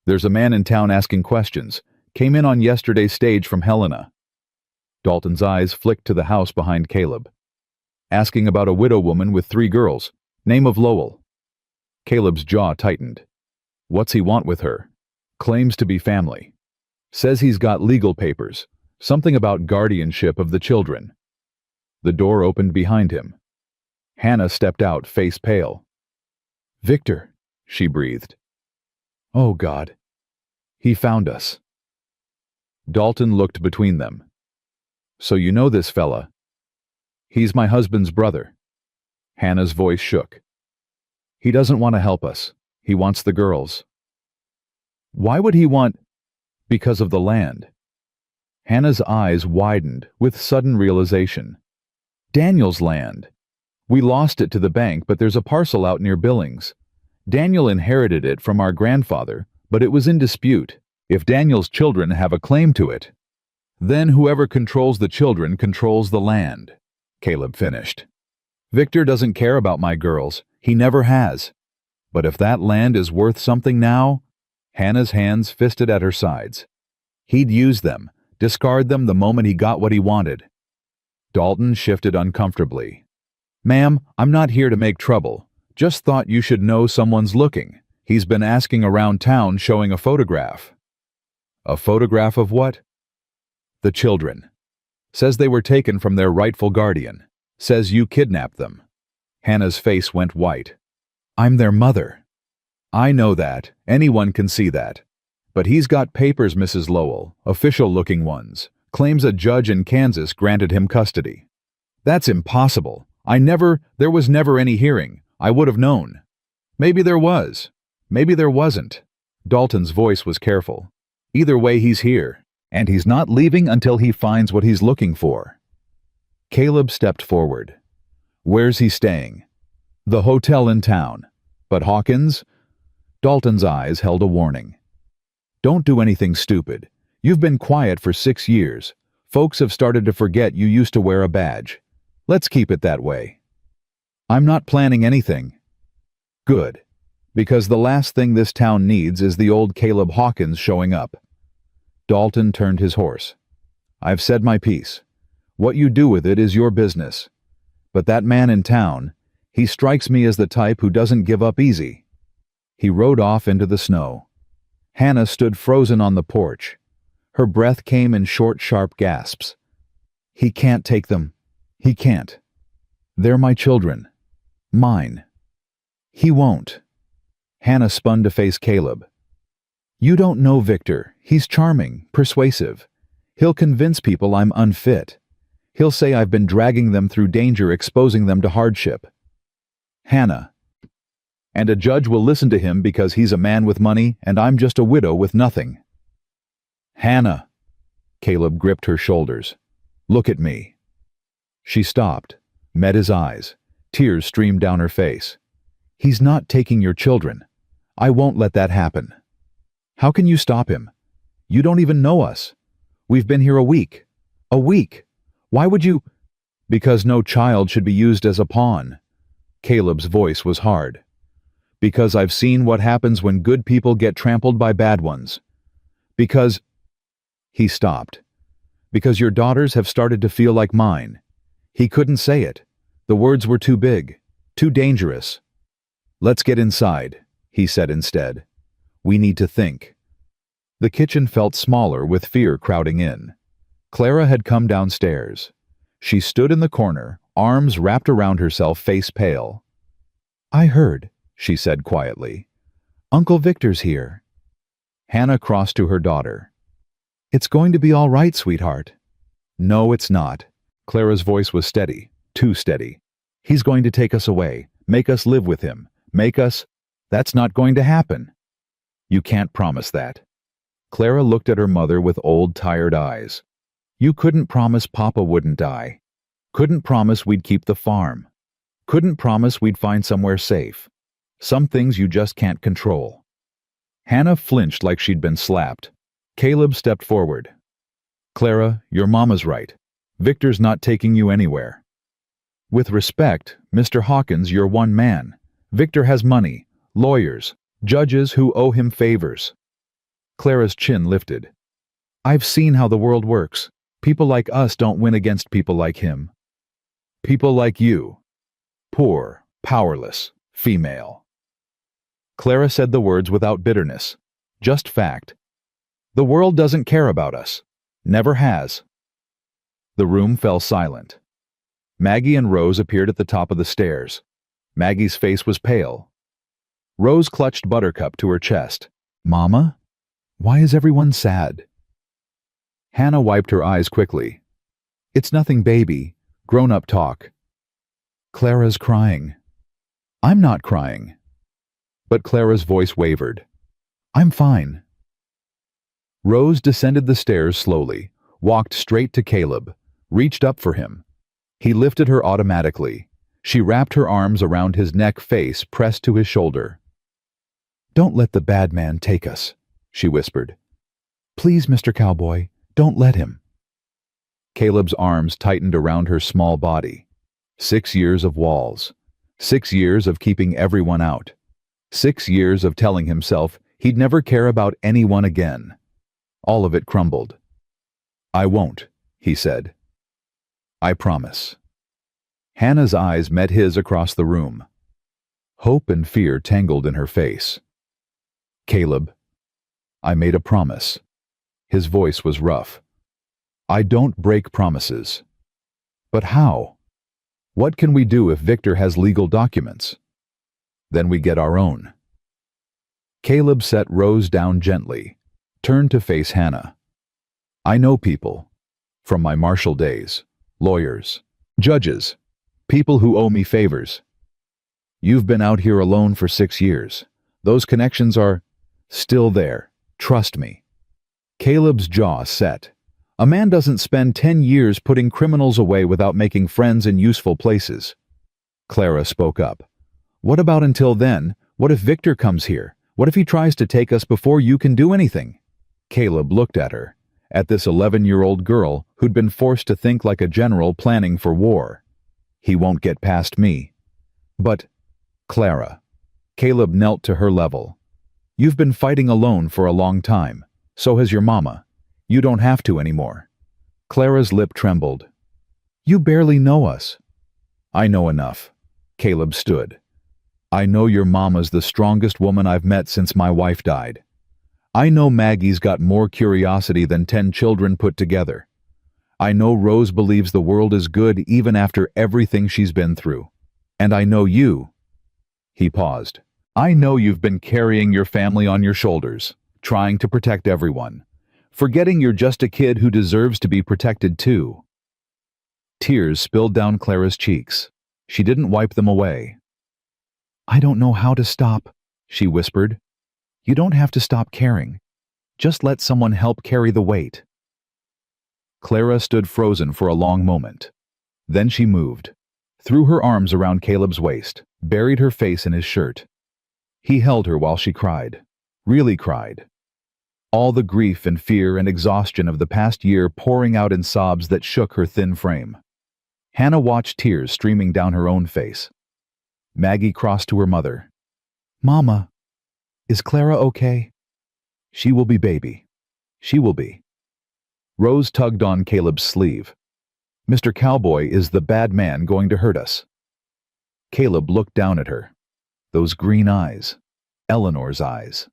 "There's a man in town asking questions. Came in on yesterday's stage from Helena." Dalton's eyes flicked to the house behind Caleb. "Asking about a widow woman with 3 girls. Name of Lowell." Caleb's jaw tightened. "What's he want with her?" "Claims to be family. Says he's got legal papers. Something about guardianship of the children." The door opened behind him. Hannah stepped out, face pale. "Victor," she breathed. "Oh, God. He found us." Dalton looked between them. "So you know this fella?" "He's my husband's brother." Hannah's voice shook. "He doesn't want to help us. He wants the girls." "Why would he want—" "Because of the land." Hannah's eyes widened with sudden realization. "Daniel's land. We lost it to the bank, but there's a parcel out near Billings. Daniel inherited it from our grandfather, but it was in dispute. If Daniel's children have a claim to it, then whoever controls the children controls the land," Caleb finished. "Victor doesn't care about my girls. He never has. But if that land is worth something now—" Hannah's hands fisted at her sides. "He'd use them, discard them the moment he got what he wanted." Dalton shifted uncomfortably. "Ma'am, I'm not here to make trouble. Just thought you should know someone's looking. He's been asking around town, showing a photograph." "A photograph of what?" "The children. Says they were taken from their rightful guardian. Says you kidnapped them." Hannah's face went white. "I'm their mother." "I know that. Anyone can see that. But he's got papers, Mrs. Lowell, official-looking ones. Claims a judge in Kansas granted him custody." "That's impossible. There was never any hearing. I would have known." "Maybe there was. Maybe there wasn't." Dalton's voice was careful. "Either way, he's here, and he's not leaving until he finds what he's looking for." Caleb stepped forward. "Where's he staying?" "The hotel in town." "But Hawkins?" Dalton's eyes held a warning. "Don't do anything stupid. You've been quiet for 6 years. Folks have started to forget you used to wear a badge. Let's keep it that way." "I'm not planning anything." "Good. Because the last thing this town needs is the old Caleb Hawkins showing up." Dalton turned his horse. "I've said my piece. What you do with it is your business. But that man in town, he strikes me as the type who doesn't give up easy." He rode off into the snow. Hannah stood frozen on the porch. Her breath came in short, sharp gasps. "He can't take them. He can't. They're my children. Mine. He won't." Hannah spun to face Caleb. "You don't know Victor. He's charming, persuasive. He'll convince people I'm unfit. He'll say I've been dragging them through danger, exposing them to hardship." "Hannah. And a judge will listen to him because he's a man with money and I'm just a widow with nothing." "Hannah." Caleb gripped her shoulders. "Look at me." She stopped, met his eyes. Tears streamed down her face. "He's not taking your children. I won't let that happen." "How can you stop him? You don't even know us. We've been here a week. A week. Why would you—" "Because no child should be used as a pawn." Caleb's voice was hard. "Because I've seen what happens when good people get trampled by bad ones. Because—" He stopped. "Because your daughters have started to feel like mine." He couldn't say it. The words were too big, too dangerous. "Let's get inside," he said instead. "We need to think." The kitchen felt smaller with fear crowding in. Clara had come downstairs. She stood in the corner, arms wrapped around herself, face pale. "I heard," she said quietly. "Uncle Victor's here." Hannah crossed to her daughter. "It's going to be all right, sweetheart." "No, it's not." Clara's voice was steady, too steady. "He's going to take us away, make us live with him, make us—" That's not going to happen. You can't promise that. Clara looked at her mother with old, tired eyes. You couldn't promise Papa wouldn't die. Couldn't promise we'd keep the farm. Couldn't promise we'd find somewhere safe. Some things you just can't control. Hannah flinched like she'd been slapped. Caleb stepped forward. Clara, your mama's right. Victor's not taking you anywhere. With respect, Mr. Hawkins, you're one man. Victor has money, lawyers, judges who owe him favors. Clara's chin lifted. I've seen how the world works. People like us don't win against people like him. People like you. Poor, powerless, female. Clara said the words without bitterness. Just fact. The world doesn't care about us. Never has. The room fell silent. Maggie and Rose appeared at the top of the stairs. Maggie's face was pale. Rose clutched Buttercup to her chest. Mama? Why is everyone sad? Hannah wiped her eyes quickly. It's nothing, baby. Grown-up talk. Clara's crying. I'm not crying. But Clara's voice wavered. I'm fine. Rose descended the stairs slowly, walked straight to Caleb, reached up for him. He lifted her automatically. She wrapped her arms around his neck, face pressed to his shoulder. Don't let the bad man take us, she whispered. Please, Mr. Cowboy, don't let him. Caleb's arms tightened around her small body. 6 years of walls. 6 years of keeping everyone out. 6 years of telling himself he'd never care about anyone again. All of it crumbled. I won't, he said. I promise. Hannah's eyes met his across the room. Hope and fear tangled in her face. Caleb, I made a promise. His voice was rough. I don't break promises. But how? What can we do if Victor has legal documents? Then we get our own. Caleb set Rose down gently, turned to face Hannah. I know people, from my martial days, lawyers, judges, people who owe me favors. You've been out here alone for 6 years. Those connections are still there. Trust me. Caleb's jaw set. A man doesn't spend 10 years putting criminals away without making friends in useful places. Clara spoke up. What about until then? What if Victor comes here? What if he tries to take us before you can do anything? Caleb looked at her, at this 11-year-old girl who'd been forced to think like a general planning for war. He won't get past me. But, Clara. Caleb knelt to her level. You've been fighting alone for a long time. So has your mama. You don't have to anymore. Clara's lip trembled. You barely know us. I know enough. Caleb stood. I know your mama's the strongest woman I've met since my wife died. I know Maggie's got more curiosity than 10 children put together. I know Rose believes the world is good even after everything she's been through. And I know you. He paused. I know you've been carrying your family on your shoulders, trying to protect everyone, forgetting you're just a kid who deserves to be protected too. Tears spilled down Clara's cheeks. She didn't wipe them away. I don't know how to stop, she whispered. You don't have to stop caring. Just let someone help carry the weight. Clara stood frozen for a long moment. Then she moved, threw her arms around Caleb's waist, buried her face in his shirt. He held her while she cried, really cried. All the grief and fear and exhaustion of the past year pouring out in sobs that shook her thin frame. Hannah watched tears streaming down her own face. Maggie crossed to her mother. Mama, is Clara okay? She will be, baby. She will be. Rose tugged on Caleb's sleeve. Mr. Cowboy is the bad man going to hurt us. Caleb looked down at her. Those green eyes. Eleanor's eyes.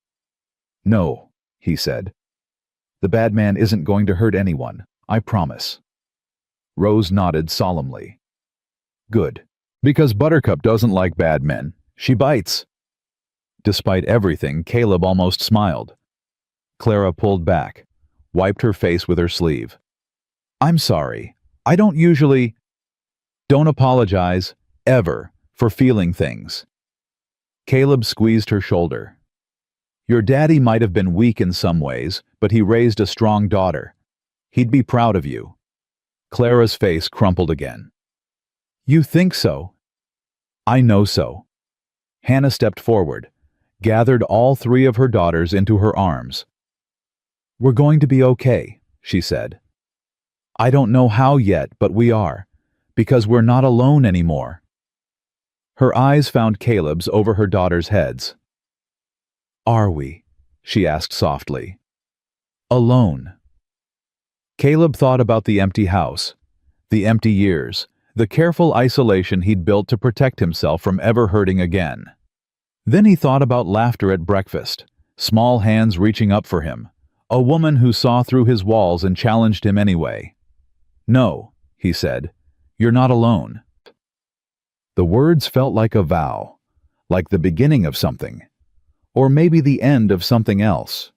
No, he said. The bad man isn't going to hurt anyone, I promise. Rose nodded solemnly. Good. Because Buttercup doesn't like bad men. She bites. Despite everything, Caleb almost smiled. Clara pulled back, wiped her face with her sleeve. I'm sorry. I don't usually... Don't apologize, ever, for feeling things. Caleb squeezed her shoulder. Your daddy might have been weak in some ways, but he raised a strong daughter. He'd be proud of you. Clara's face crumpled again. You think so? I know so. Hannah stepped forward, gathered all three of her daughters into her arms. We're going to be okay, she said. I don't know how yet, but we are, because we're not alone anymore. Her eyes found Caleb's over her daughters' heads. Are we? She asked softly. Alone. Caleb thought about the empty house, the empty years, the careful isolation he'd built to protect himself from ever hurting again. Then he thought about laughter at breakfast, small hands reaching up for him, a woman who saw through his walls and challenged him anyway. No, he said, you're not alone. The words felt like a vow, like the beginning of something, or maybe the end of something else.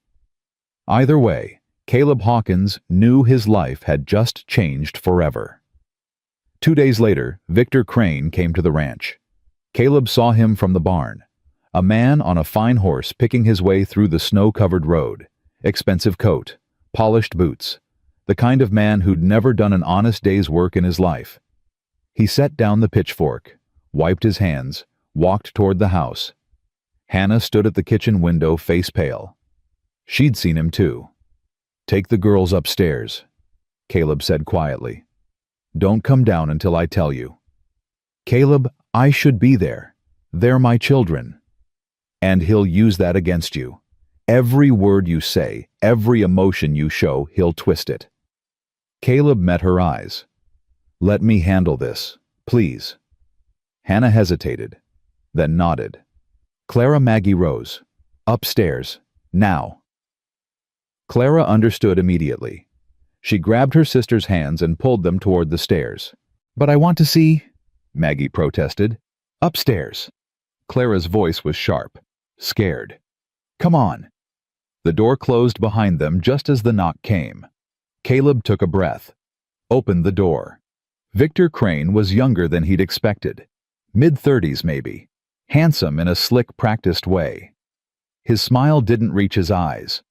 Either way, Caleb Hawkins knew his life had just changed forever. 2 days later, Victor Crane came to the ranch. Caleb saw him from the barn, a man on a fine horse picking his way through the snow-covered road, expensive coat, polished boots, the kind of man who'd never done an honest day's work in his life. He set down the pitchfork, wiped his hands, walked toward the house. Hannah stood at the kitchen window, face pale. She'd seen him too. Take the girls upstairs, Caleb said quietly. Don't come down until I tell you. Caleb, I should be there. They're my children. And he'll use that against you. Every word you say, every emotion you show, he'll twist it. Caleb met her eyes. Let me handle this, please. Hannah hesitated, then nodded. Clara Maggie rose. Upstairs, now. Clara understood immediately. She grabbed her sister's hands and pulled them toward the stairs. But I want to see, Maggie protested. Upstairs. Clara's voice was sharp, scared. Come on. The door closed behind them just as the knock came. Caleb took a breath, opened the door. Victor Crane was younger than he'd expected. Mid-30s maybe, handsome in a slick, practiced way. His smile didn't reach his eyes.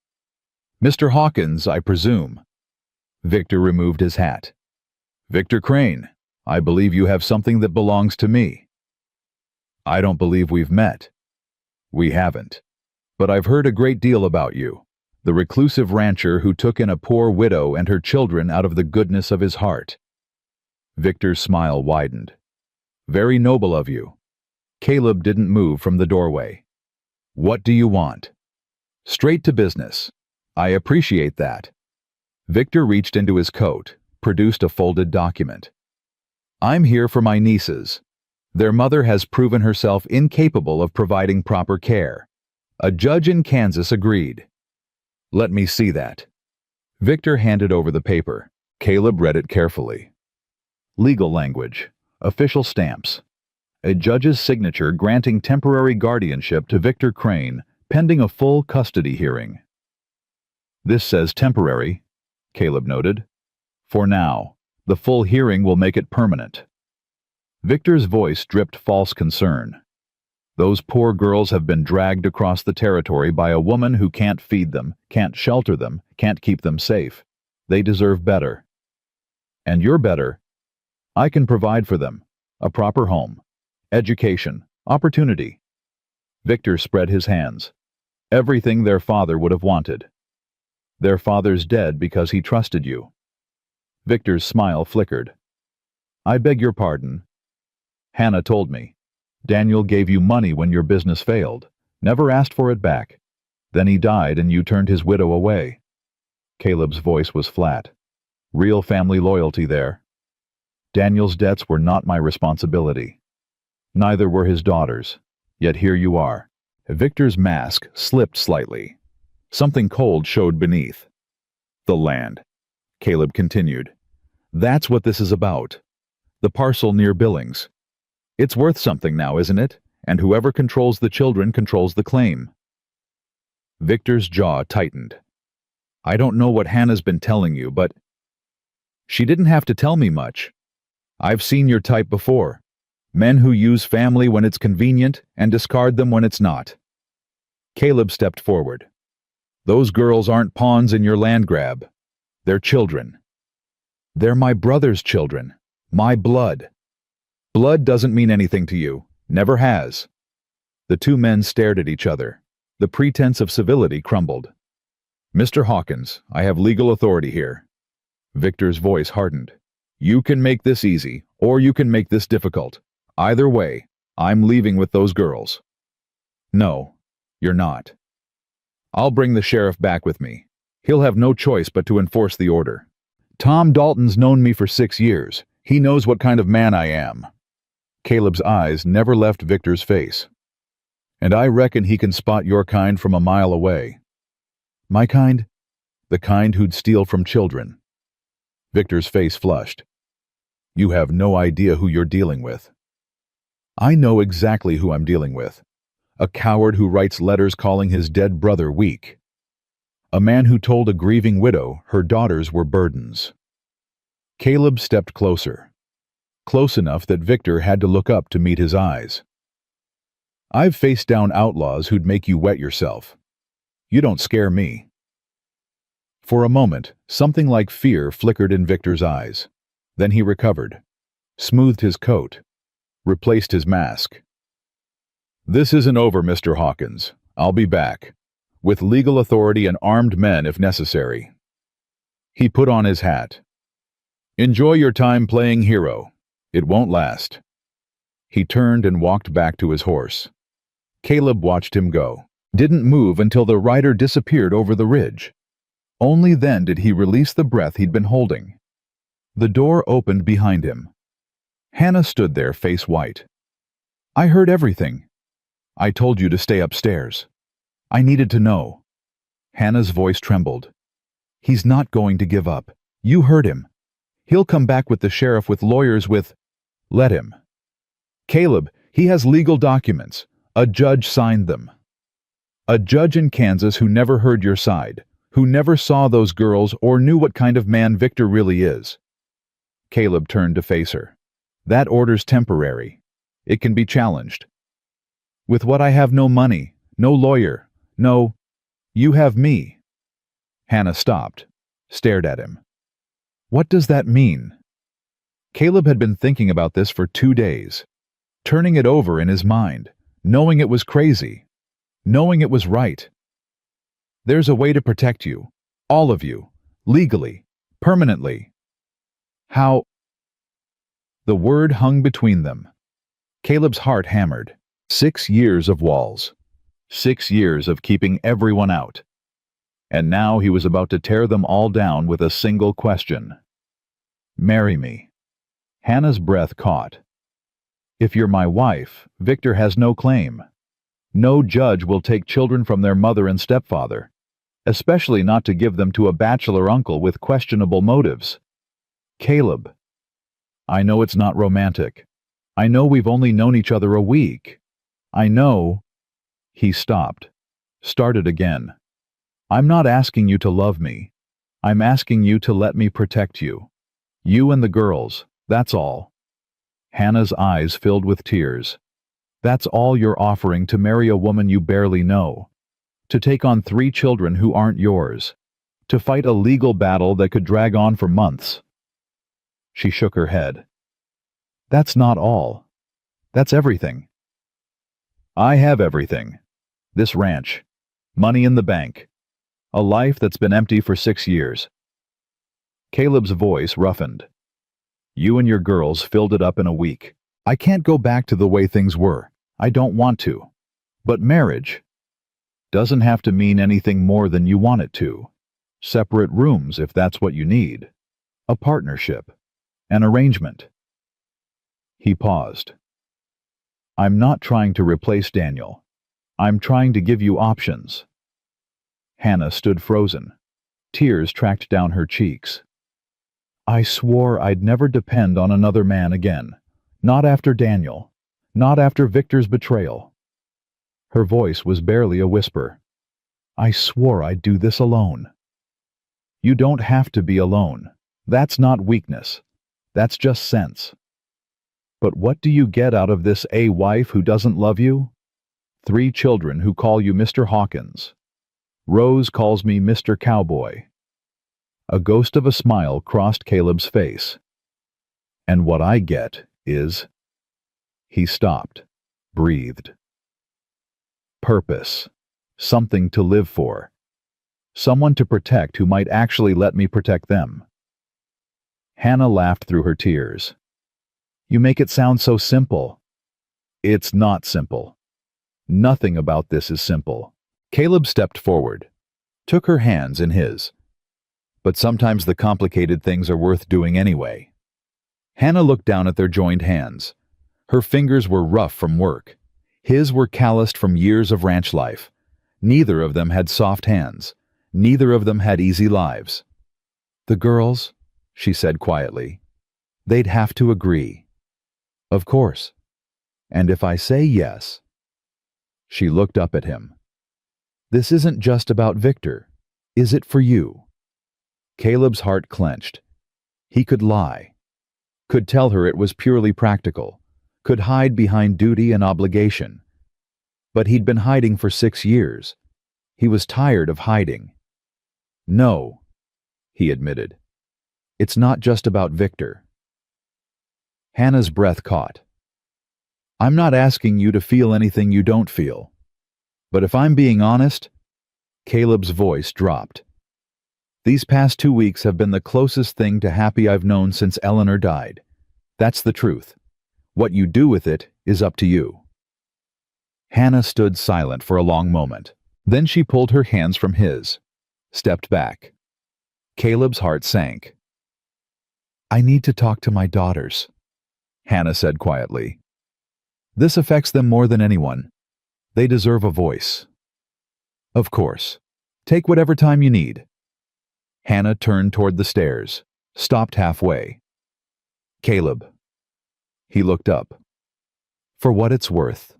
Mr. Hawkins, I presume. Victor removed his hat. Victor Crane, I believe you have something that belongs to me. I don't believe we've met. We haven't. But I've heard a great deal about you, the reclusive rancher who took in a poor widow and her children out of the goodness of his heart. Victor's smile widened. Very noble of you. Caleb didn't move from the doorway. What do you want? Straight to business. I appreciate that. Victor reached into his coat, produced a folded document. I'm here for my nieces. Their mother has proven herself incapable of providing proper care. A judge in Kansas agreed. Let me see that. Victor handed over the paper. Caleb read it carefully. Legal language. Official stamps. A judge's signature granting temporary guardianship to Victor Crane, pending a full custody hearing. This says temporary, Caleb noted. For now, the full hearing will make it permanent. Victor's voice dripped false concern. Those poor girls have been dragged across the territory by a woman who can't feed them, can't shelter them, can't keep them safe. They deserve better. And you're better. I can provide for them. A proper home. Education. Opportunity. Victor spread his hands. Everything their father would have wanted. Their father's dead because he trusted you. Victor's smile flickered. I beg your pardon. Hannah told me. Daniel gave you money when your business failed, never asked for it back. Then he died and you turned his widow away. Caleb's voice was flat. Real family loyalty there. Daniel's debts were not my responsibility. Neither were his daughters. Yet here you are. Victor's mask slipped slightly. Something cold showed beneath. The land. Caleb continued. That's what this is about. The parcel near Billings. It's worth something now, isn't it? And whoever controls the children controls the claim. Victor's jaw tightened. I don't know what Hannah's been telling you, but... She didn't have to tell me much. I've seen your type before. Men who use family when it's convenient and discard them when it's not. Caleb stepped forward. Those girls aren't pawns in your land grab. They're children. They're my brother's children. My blood. Blood doesn't mean anything to you. Never has. The two men stared at each other. The pretense of civility crumbled. Mr. Hawkins, I have legal authority here. Victor's voice hardened. You can make this easy, or you can make this difficult. Either way, I'm leaving with those girls. No, you're not. I'll bring the sheriff back with me. He'll have no choice but to enforce the order. Tom Dalton's known me for 6 years. He knows what kind of man I am. Caleb's eyes never left Victor's face. And I reckon he can spot your kind from a mile away. My kind? The kind who'd steal from children. Victor's face flushed. You have no idea who you're dealing with. I know exactly who I'm dealing with. A coward who writes letters calling his dead brother weak. A man who told a grieving widow her daughters were burdens. Caleb stepped closer. Close enough that Victor had to look up to meet his eyes. I've faced down outlaws who'd make you wet yourself. You don't scare me. For a moment, something like fear flickered in Victor's eyes. Then he recovered, smoothed his coat, replaced his mask. This isn't over, Mr. Hawkins. I'll be back, with legal authority and armed men if necessary. He put on his hat. Enjoy your time playing hero. It won't last. He turned and walked back to his horse. Caleb watched him go, didn't move until the rider disappeared over the ridge. Only then did he release the breath he'd been holding. The door opened behind him. Hannah stood there, face white. I heard everything. I told you to stay upstairs. I needed to know. Hannah's voice trembled. He's not going to give up. You heard him. He'll come back with the sheriff, with lawyers, with... Let him. Caleb, he has legal documents. A judge signed them. A judge in Kansas who never heard your side, who never saw those girls or knew what kind of man Victor really is. Caleb turned to face her. That order's temporary. It can be challenged. With what I have, no money, no lawyer, no... You have me. Hannah stopped, stared at him. What does that mean? Caleb had been thinking about this for 2 days, turning it over in his mind, knowing it was crazy, knowing it was right. There's a way to protect you, all of you, legally, permanently. How? The word hung between them. Caleb's heart hammered. 6 years of walls. 6 years of keeping everyone out. And now he was about to tear them all down with a single question. Marry me. Hannah's breath caught. If you're my wife, Victor has no claim. No judge will take children from their mother and stepfather, especially not to give them to a bachelor uncle with questionable motives. Caleb. I know it's not romantic. I know we've only known each other a week. I know... He stopped, started again. I'm not asking you to love me. I'm asking you to let me protect you. You and the girls, that's all. Hannah's eyes filled with tears. That's all you're offering, to marry a woman you barely know, to take on 3 children who aren't yours, to fight a legal battle that could drag on for months. She shook her head. That's not all. That's everything. I have everything. This ranch, money in the bank, a life that's been empty for 6 years. Caleb's voice roughened. You and your girls filled it up in a week. I can't go back to the way things were. I don't want to. But marriage doesn't have to mean anything more than you want it to. Separate rooms if that's what you need. A partnership. An arrangement. He paused. I'm not trying to replace Daniel. I'm trying to give you options. Hannah stood frozen. Tears tracked down her cheeks. I swore I'd never depend on another man again. Not after Daniel. Not after Victor's betrayal. Her voice was barely a whisper. I swore I'd do this alone. You don't have to be alone. That's not weakness. That's just sense. But what do you get out of this? A wife who doesn't love you? 3 children who call you Mr. Hawkins. Rose calls me Mr. Cowboy. A ghost of a smile crossed Caleb's face. And what I get is... He stopped, breathed. Purpose. Something to live for. Someone to protect who might actually let me protect them. Hannah laughed through her tears. You make it sound so simple. It's not simple. Nothing about this is simple. Caleb stepped forward, took her hands in his. But sometimes the complicated things are worth doing anyway. Hannah looked down at their joined hands. Her fingers were rough from work. His were calloused from years of ranch life. Neither of them had soft hands. Neither of them had easy lives. The girls, she said quietly, they'd have to agree. Of course. And if I say yes... She looked up at him. This isn't just about Victor, is it for you? Caleb's heart clenched. He could lie. Could tell her it was purely practical. Could hide behind duty and obligation. But he'd been hiding for 6 years. He was tired of hiding. No, he admitted. It's not just about Victor. Hannah's breath caught. I'm not asking you to feel anything you don't feel. But if I'm being honest, Caleb's voice dropped. These past 2 weeks have been the closest thing to happy I've known since Eleanor died. That's the truth. What you do with it is up to you. Hannah stood silent for a long moment. Then she pulled her hands from his, stepped back. Caleb's heart sank. I need to talk to my daughters, Hannah said quietly. This affects them more than anyone. They deserve a voice. Of course. Take whatever time you need. Hannah turned toward the stairs, stopped halfway. Caleb. He looked up. For what it's worth.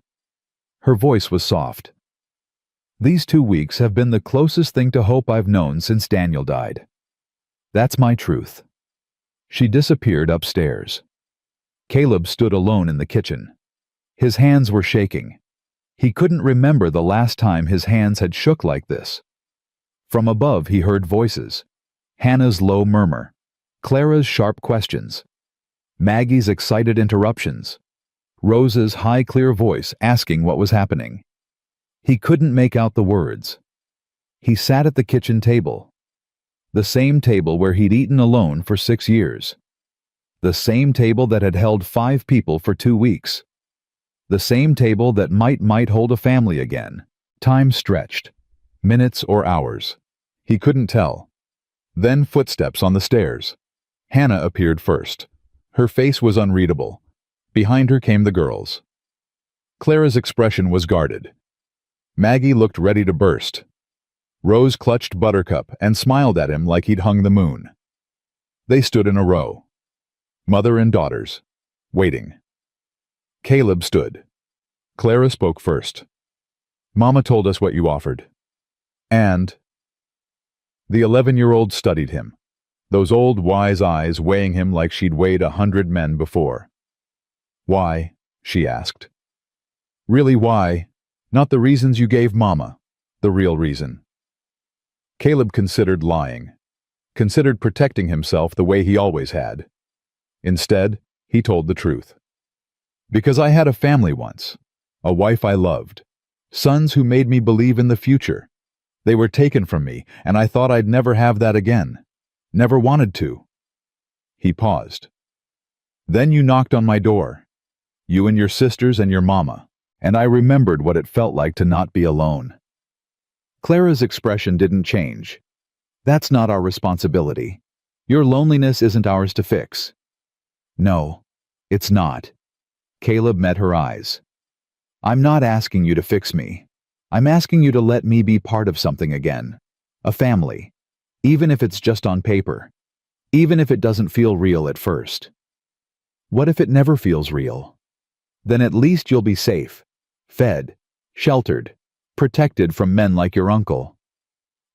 Her voice was soft. These 2 weeks have been the closest thing to hope I've known since Daniel died. That's my truth. She disappeared upstairs. Caleb stood alone in the kitchen. His hands were shaking. He couldn't remember the last time his hands had shook like this. From above he heard voices. Hannah's low murmur. Clara's sharp questions. Maggie's excited interruptions. Rose's high clear voice asking what was happening. He couldn't make out the words. He sat at the kitchen table. The same table where he'd eaten alone for 6 years. The same table that had held 5 people for 2 weeks. The same table that might hold a family again. Time stretched. Minutes or hours. He couldn't tell. Then footsteps on the stairs. Hannah appeared first. Her face was unreadable. Behind her came the girls. Clara's expression was guarded. Maggie looked ready to burst. Rose clutched Buttercup and smiled at him like he'd hung the moon. They stood in a row. Mother and daughters. Waiting. Caleb stood. Clara spoke first. Mama told us what you offered. And... The 11-year-old studied him, those old wise eyes weighing him like she'd weighed 100 men before. Why? She asked. Really why? Not the reasons you gave Mama, the real reason. Caleb considered lying, considered protecting himself the way he always had. Instead, he told the truth. Because I had a family once, a wife I loved, sons who made me believe in the future. They were taken from me, and I thought I'd never have that again. Never wanted to. He paused. Then you knocked on my door. You and your sisters and your mama, and I remembered what it felt like to not be alone. Clara's expression didn't change. That's not our responsibility. Your loneliness isn't ours to fix. No, it's not. Caleb met her eyes. I'm not asking you to fix me. I'm asking you to let me be part of something again. A family. Even if it's just on paper. Even if it doesn't feel real at first. What if it never feels real? Then at least you'll be safe. Fed. Sheltered. Protected from men like your uncle.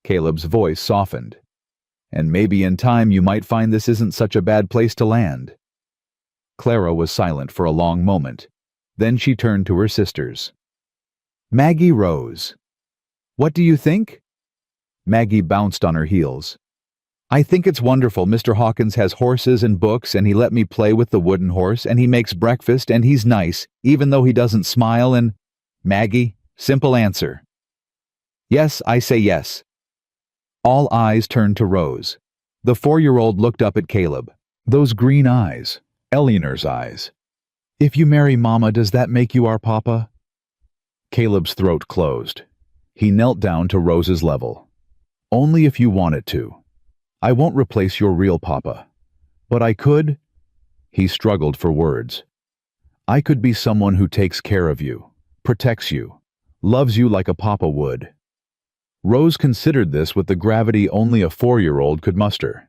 Caleb's voice softened. And maybe in time you might find this isn't such a bad place to land. Clara was silent for a long moment. Then she turned to her sisters. Maggie rose. What do you think? Maggie bounced on her heels. I think it's wonderful Mr. Hawkins has horses and books and he let me play with the wooden horse and he makes breakfast and he's nice, even though he doesn't smile and… Maggie, simple answer. Yes, I say yes. All eyes turned to Rose. The 4-year-old looked up at Caleb. Those green eyes, Eleanor's eyes. If you marry Mama, does that make you our papa? Caleb's throat closed. He knelt down to Rose's level. Only if you want it to. I won't replace your real papa. But I could… He struggled for words. I could be someone who takes care of you, protects you, loves you like a papa would. Rose considered this with the gravity only a 4-year-old could muster.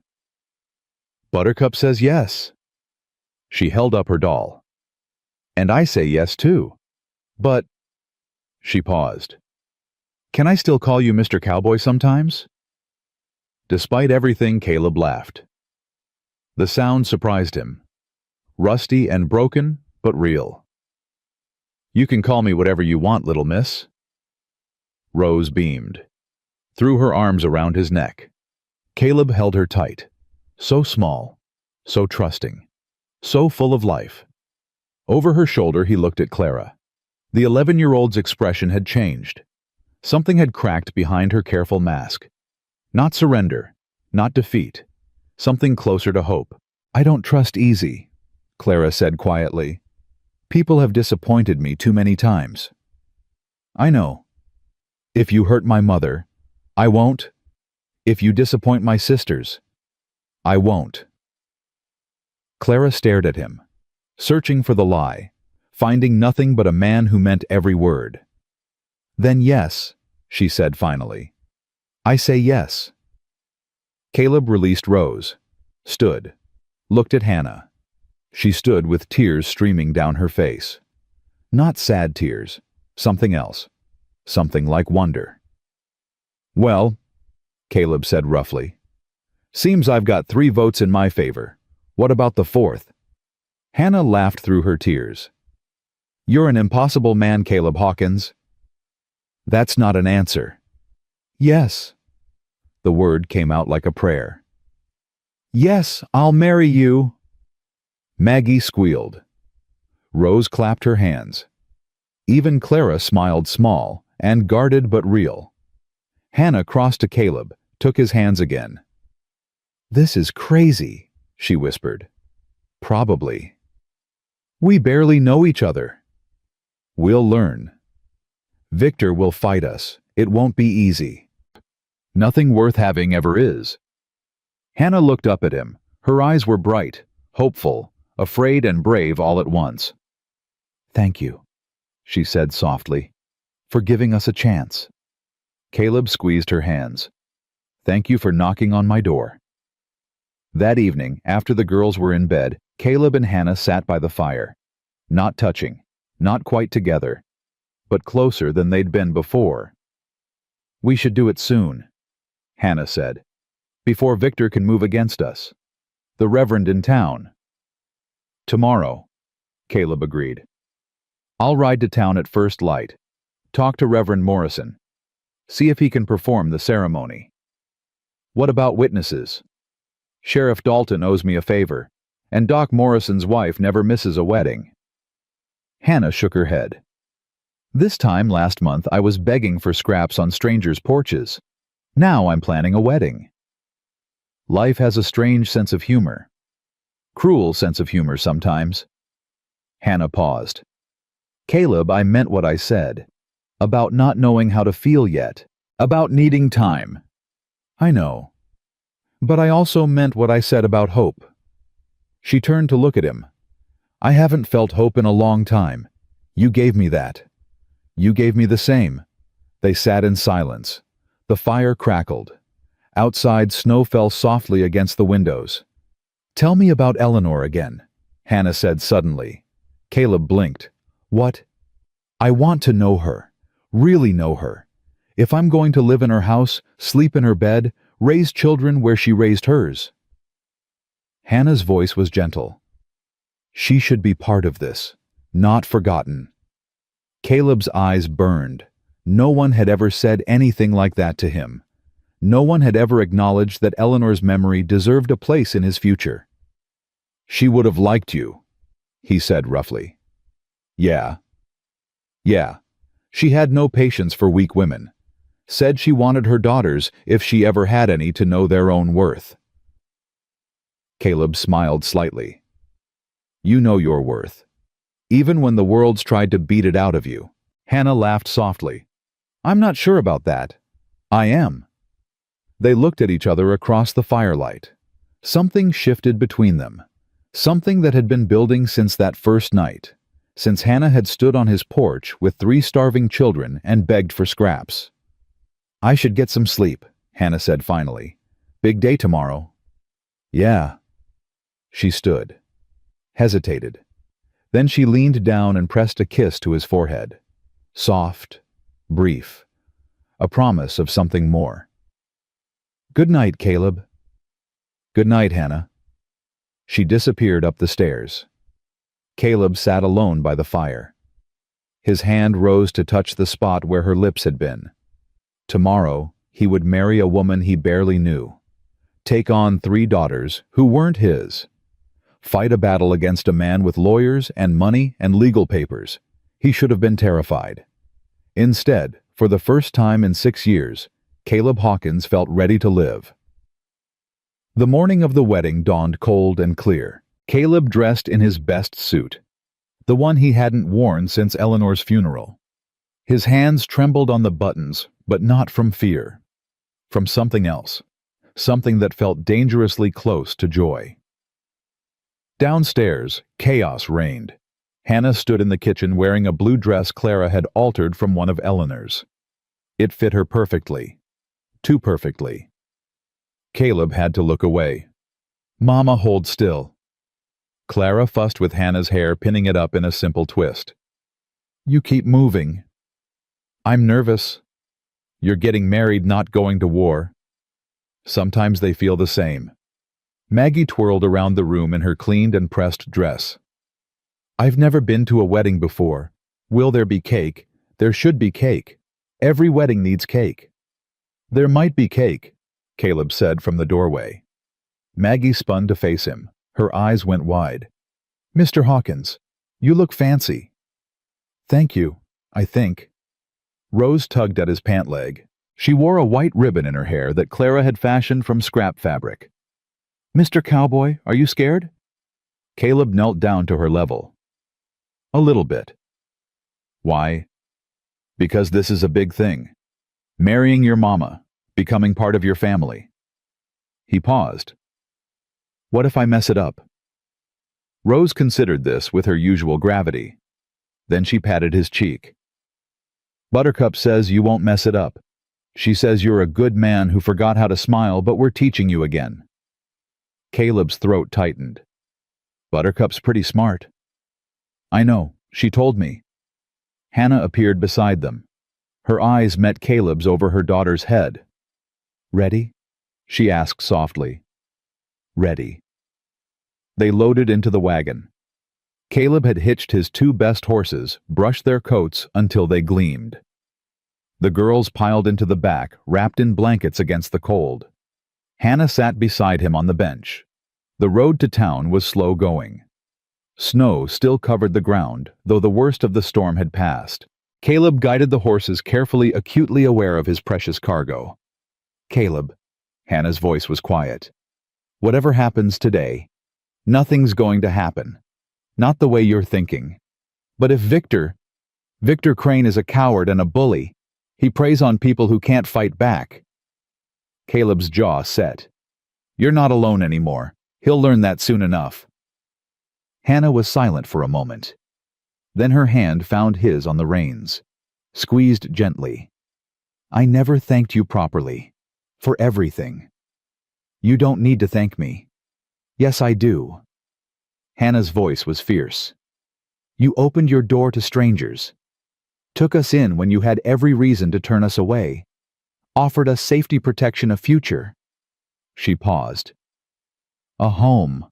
Buttercup says yes. She held up her doll. And I say yes too. But… She paused. Can I still call you Mr. Cowboy sometimes? Despite everything, Caleb laughed. The sound surprised him. Rusty and broken, but real. You can call me whatever you want, little miss. Rose beamed, threw her arms around his neck. Caleb held her tight. So small, so trusting, so full of life. Over her shoulder he looked at Clara. The 11-year-old's expression had changed. Something had cracked behind her careful mask. Not surrender, not defeat. Something closer to hope. I don't trust easy, Clara said quietly. People have disappointed me too many times. I know. If you hurt my mother, I won't. If you disappoint my sisters, I won't. Clara stared at him, searching for the lie, finding nothing but a man who meant every word. Then yes, she said finally. I say yes. Caleb released Rose, stood, looked at Hannah. She stood with tears streaming down her face. Not sad tears, something else, something like wonder. Well, Caleb said roughly, seems I've got 3 votes in my favor. What about the 4th? Hannah laughed through her tears. You're an impossible man, Caleb Hawkins. That's not an answer. Yes. The word came out like a prayer. Yes, I'll marry you. Maggie squealed. Rose clapped her hands. Even Clara smiled small and guarded but real. Hannah crossed to Caleb, took his hands again. This is crazy, she whispered. Probably. We barely know each other. We'll learn. Victor will fight us. It won't be easy. Nothing worth having ever is. Hannah looked up at him. Her eyes were bright, hopeful, afraid and brave all at once. Thank you, she said softly, for giving us a chance. Caleb squeezed her hands. Thank you for knocking on my door. That evening, after the girls were in bed, Caleb and Hannah sat by the fire. Not touching, not quite together, but closer than they'd been before. We should do it soon, Hannah said, before Victor can move against us. The Reverend in town. Tomorrow, Caleb agreed. I'll ride to town at first light, talk to Reverend Morrison, see if he can perform the ceremony. What about witnesses? Sheriff Dalton owes me a favor, and Doc Morrison's wife never misses a wedding. Hannah shook her head. This time last month I was begging for scraps on strangers' porches. Now I'm planning a wedding. Life has a strange sense of humor. Cruel sense of humor sometimes. Hannah paused. Caleb, I meant what I said. About not knowing how to feel yet. About needing time. I know. But I also meant what I said about hope. She turned to look at him. I haven't felt hope in a long time. You gave me that. You gave me the same. They sat in silence. The fire crackled. Outside, snow fell softly against the windows. Tell me about Eleanor again, Hannah said suddenly. Caleb blinked. What? I want to know her. Really know her. If I'm going to live in her house, sleep in her bed, raise children where she raised hers. Hannah's voice was gentle. She should be part of this, not forgotten. Caleb's eyes burned. No one had ever said anything like that to him. No one had ever acknowledged that Eleanor's memory deserved a place in his future. "She would have liked you," he said roughly. Yeah. Yeah. She had no patience for weak women. Said she wanted her daughters, if she ever had any, to know their own worth. Caleb smiled slightly. "You know your worth. Even when the world's tried to beat it out of you." Hannah laughed softly. "I'm not sure about that." "I am." They looked at each other across the firelight. Something shifted between them. Something that had been building since that first night, since Hannah had stood on his porch with 3 starving children and begged for scraps. "I should get some sleep," Hannah said finally. "Big day tomorrow." "Yeah." She stood, hesitated. Then she leaned down and pressed a kiss to his forehead. Soft, brief, a promise of something more. "Good night, Caleb." "Good night, Hannah." She disappeared up the stairs. Caleb sat alone by the fire. His hand rose to touch the spot where her lips had been. Tomorrow, he would marry a woman he barely knew. Take on 3 daughters who weren't his. Fight a battle against a man with lawyers and money and legal papers. He should have been terrified. Instead, for the first time in 6 years, Caleb Hawkins felt ready to live. The morning of the wedding dawned cold and clear. Caleb dressed in his best suit, the one he hadn't worn since Eleanor's funeral. His hands trembled on the buttons, but not from fear. From something else. Something that felt dangerously close to joy. Downstairs, chaos reigned. Hannah stood in the kitchen wearing a blue dress Clara had altered from one of Eleanor's. It fit her perfectly. Too perfectly. Caleb had to look away. "Mama, hold still." Clara fussed with Hannah's hair, pinning it up in a simple twist. "You keep moving." "I'm nervous." "You're getting married, not going to war." Sometimes they feel the same. Maggie twirled around the room in her cleaned and pressed dress. "I've never been to a wedding before. Will there be cake? There should be cake. Every wedding needs cake." "There might be cake," Caleb said from the doorway. Maggie spun to face him. Her eyes went wide. "Mr. Hawkins, you look fancy." "Thank you, I think." Rose tugged at his pant leg. She wore a white ribbon in her hair that Clara had fashioned from scrap fabric. "Mr. Cowboy, are you scared?" Caleb knelt down to her level. "A little bit." "Why?" "Because this is a big thing. Marrying your mama, becoming part of your family." He paused. "What if I mess it up?" Rose considered this with her usual gravity. Then she patted his cheek. "Buttercup says you won't mess it up. She says you're a good man who forgot how to smile, but we're teaching you again." Caleb's throat tightened. "Buttercup's pretty smart." "I know, she told me." Hannah appeared beside them. Her eyes met Caleb's over her daughter's head. "Ready?" she asked softly. "Ready." They loaded into the wagon. Caleb had hitched his 2 best horses, brushed their coats until they gleamed. The girls piled into the back, wrapped in blankets against the cold. Hannah sat beside him on the bench. The road to town was slow going. Snow still covered the ground, though the worst of the storm had passed. Caleb guided the horses carefully, acutely aware of his precious cargo. "Caleb," Hannah's voice was quiet. "Whatever happens today, nothing's going to happen. Not the way you're thinking. But if Victor Crane is a coward and a bully, he preys on people who can't fight back." Caleb's jaw set. "You're not alone anymore. He'll learn that soon enough." Hannah was silent for a moment. Then her hand found his on the reins, squeezed gently. "I never thanked you properly. For everything." "You don't need to thank me." "Yes, I do." Hannah's voice was fierce. "You opened your door to strangers. Took us in when you had every reason to turn us away. Offered us safety, protection, a future." She paused. "A home."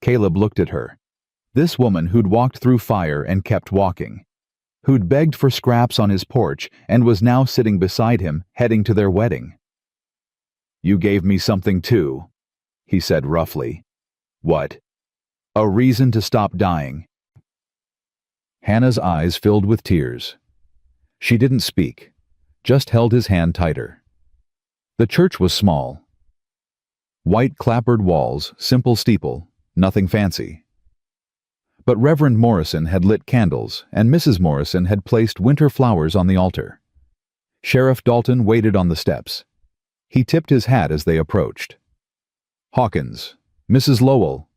Caleb looked at her. This woman who'd walked through fire and kept walking, who'd begged for scraps on his porch and was now sitting beside him, heading to their wedding. "You gave me something too," he said roughly. "What?" "A reason to stop dying." Hannah's eyes filled with tears. She didn't speak, just held his hand tighter. The church was small. White clapboard walls, simple steeple, nothing fancy. But Reverend Morrison had lit candles, and Mrs. Morrison had placed winter flowers on the altar. Sheriff Dalton waited on the steps. He tipped his hat as they approached. "Hawkins, Mrs. Lowell."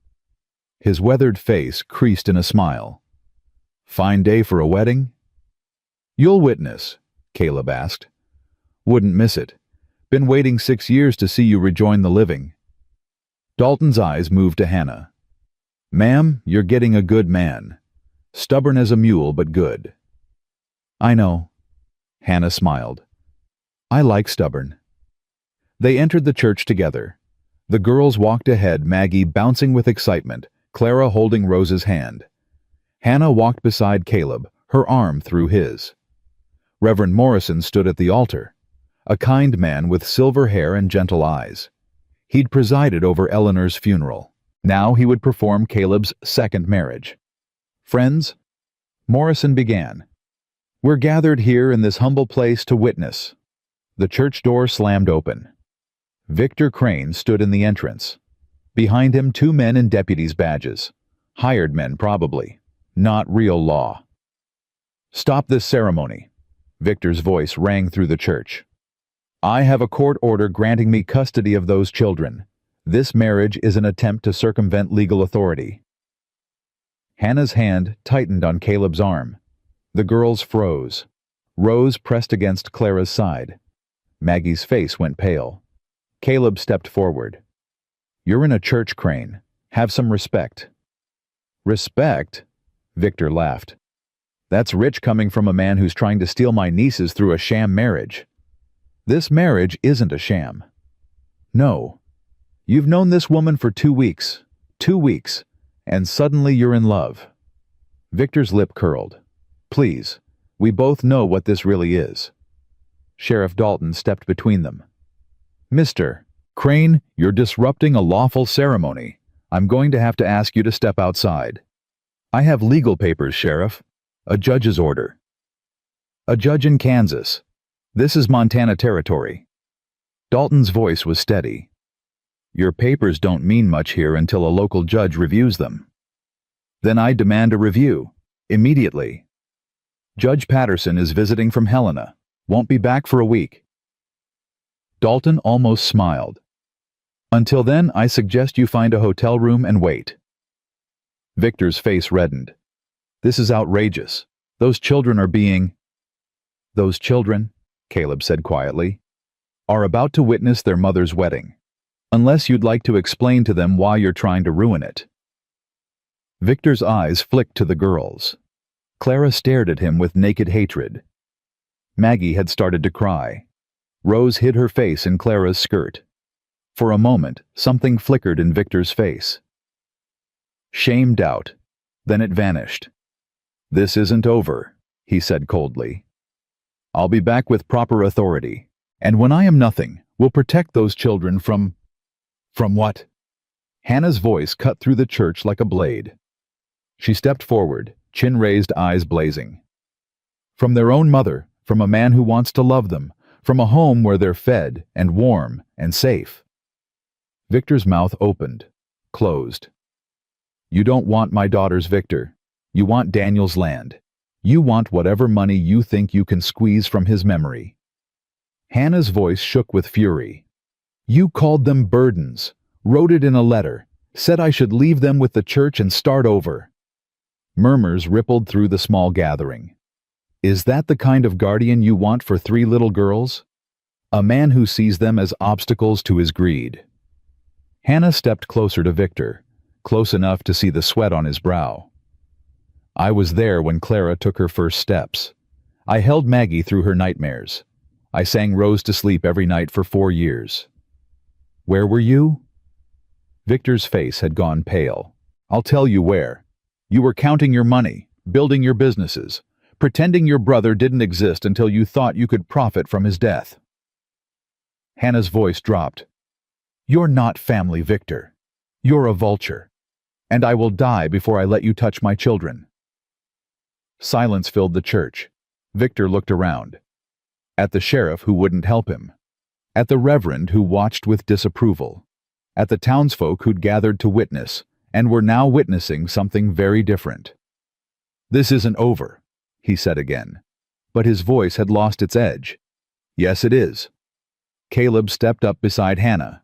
His weathered face creased in a smile. "Fine day for a wedding?" "You'll witness," Caleb asked. "Wouldn't miss it. Been waiting 6 years to see you rejoin the living." Dalton's eyes moved to Hannah. "Ma'am, you're getting a good man. Stubborn as a mule, but good." "I know." Hannah smiled. "I like stubborn." They entered the church together. The girls walked ahead, Maggie bouncing with excitement, Clara holding Rose's hand. Hannah walked beside Caleb, her arm through his. Reverend Morrison stood at the altar, a kind man with silver hair and gentle eyes. He'd presided over Eleanor's funeral. Now he would perform Caleb's second marriage. "Friends," Morrison began, "we're gathered here in this humble place to witness." The church door slammed open. Victor Crane stood in the entrance. Behind him, 2 men in deputies' badges. Hired men, probably. Not real law. "Stop this ceremony." Victor's voice rang through the church. "I have a court order granting me custody of those children. This marriage is an attempt to circumvent legal authority." Hannah's hand tightened on Caleb's arm. The girls froze. Rose pressed against Clara's side. Maggie's face went pale. Caleb stepped forward. "You're in a church, Crane. Have some respect." "Respect?" Victor laughed. "That's rich coming from a man who's trying to steal my nieces through a sham marriage." "This marriage isn't a sham." "No. You've known this woman for 2 weeks. 2 weeks. And suddenly you're in love." Victor's lip curled. "Please, we both know what this really is." Sheriff Dalton stepped between them. "Mr. Crane, you're disrupting a lawful ceremony. I'm going to have to ask you to step outside." "I have legal papers, Sheriff. A judge's order." "A judge in Kansas. This is Montana territory." Dalton's voice was steady. "Your papers don't mean much here until a local judge reviews them." "Then I demand a review. Immediately." "Judge Patterson is visiting from Helena. Won't be back for a week." Dalton almost smiled. "Until then, I suggest you find a hotel room and wait." Victor's face reddened. "This is outrageous. Those children are being—" "Those children," Caleb said quietly, "are about to witness their mother's wedding. Unless you'd like to explain to them why you're trying to ruin it." Victor's eyes flicked to the girls. Clara stared at him with naked hatred. Maggie had started to cry. Rose hid her face in Clara's skirt. For a moment, something flickered in Victor's face. Shamed out. Then it vanished. "This isn't over," he said coldly. "I'll be back with proper authority. And when I am nothing, we'll protect those children from—" "From what?" Hannah's voice cut through the church like a blade. She stepped forward, chin raised, eyes blazing. "From their own mother, from a man who wants to love them, from a home where they're fed and warm and safe." Victor's mouth opened, closed. "You don't want my daughters, Victor. You want Daniel's land. You want whatever money you think you can squeeze from his memory." Hannah's voice shook with fury. "You called them burdens, wrote it in a letter, said I should leave them with the church and start over." Murmurs rippled through the small gathering. "Is that the kind of guardian you want for 3 little girls? A man who sees them as obstacles to his greed." Hannah stepped closer to Victor, close enough to see the sweat on his brow. "I was there when Clara took her first steps. I held Maggie through her nightmares. I sang Rose to sleep every night for 4 years. Where were you?" Victor's face had gone pale. "I'll tell you where. You were counting your money, building your businesses, pretending your brother didn't exist until you thought you could profit from his death. Hannah's voice dropped. You're not family, Victor. You're a vulture. And I will die before I let you touch my children. Silence filled the church. Victor looked around. At the sheriff who wouldn't help him. At the reverend who watched with disapproval. At the townsfolk who'd gathered to witness, and were now witnessing something very different. This isn't over, he said again. But his voice had lost its edge. Yes, it is. Caleb stepped up beside Hannah.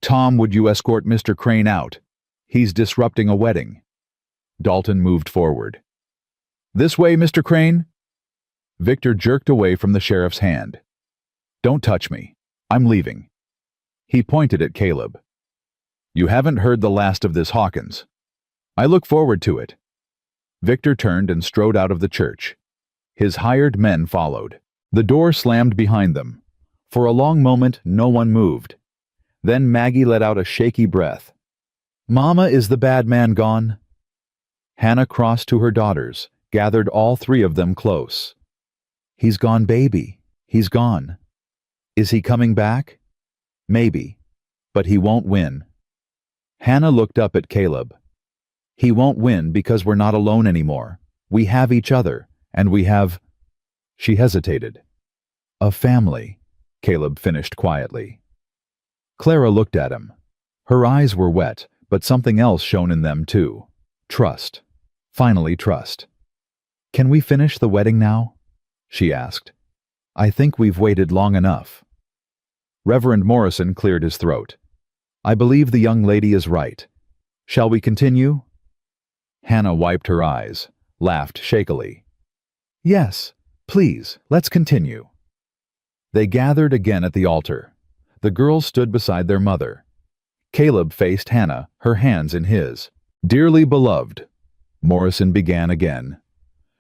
Tom, would you escort Mr. Crane out? He's disrupting a wedding. Dalton moved forward. This way, Mr. Crane? Victor jerked away from the sheriff's hand. Don't touch me. I'm leaving. He pointed at Caleb. You haven't heard the last of this Hawkins. I look forward to it. Victor turned and strode out of the church. His hired men followed. The door slammed behind them. For a long moment, no one moved. Then Maggie let out a shaky breath. Mama, is the bad man gone? Hannah crossed to her daughters, gathered all three of them close. He's gone, baby. He's gone. Is he coming back? Maybe. But he won't win. Hannah looked up at Caleb. He won't win because we're not alone anymore. We have each other, and we have... She hesitated. A family, Caleb finished quietly. Clara looked at him. Her eyes were wet, but something else shone in them too. Trust. Finally, trust. Can we finish the wedding now? She asked. I think we've waited long enough. Reverend Morrison cleared his throat. I believe the young lady is right. Shall we continue? Hannah wiped her eyes, laughed shakily. Yes, please, let's continue. They gathered again at the altar. The girls stood beside their mother. Caleb faced Hannah, her hands in his. Dearly beloved, Morrison began again.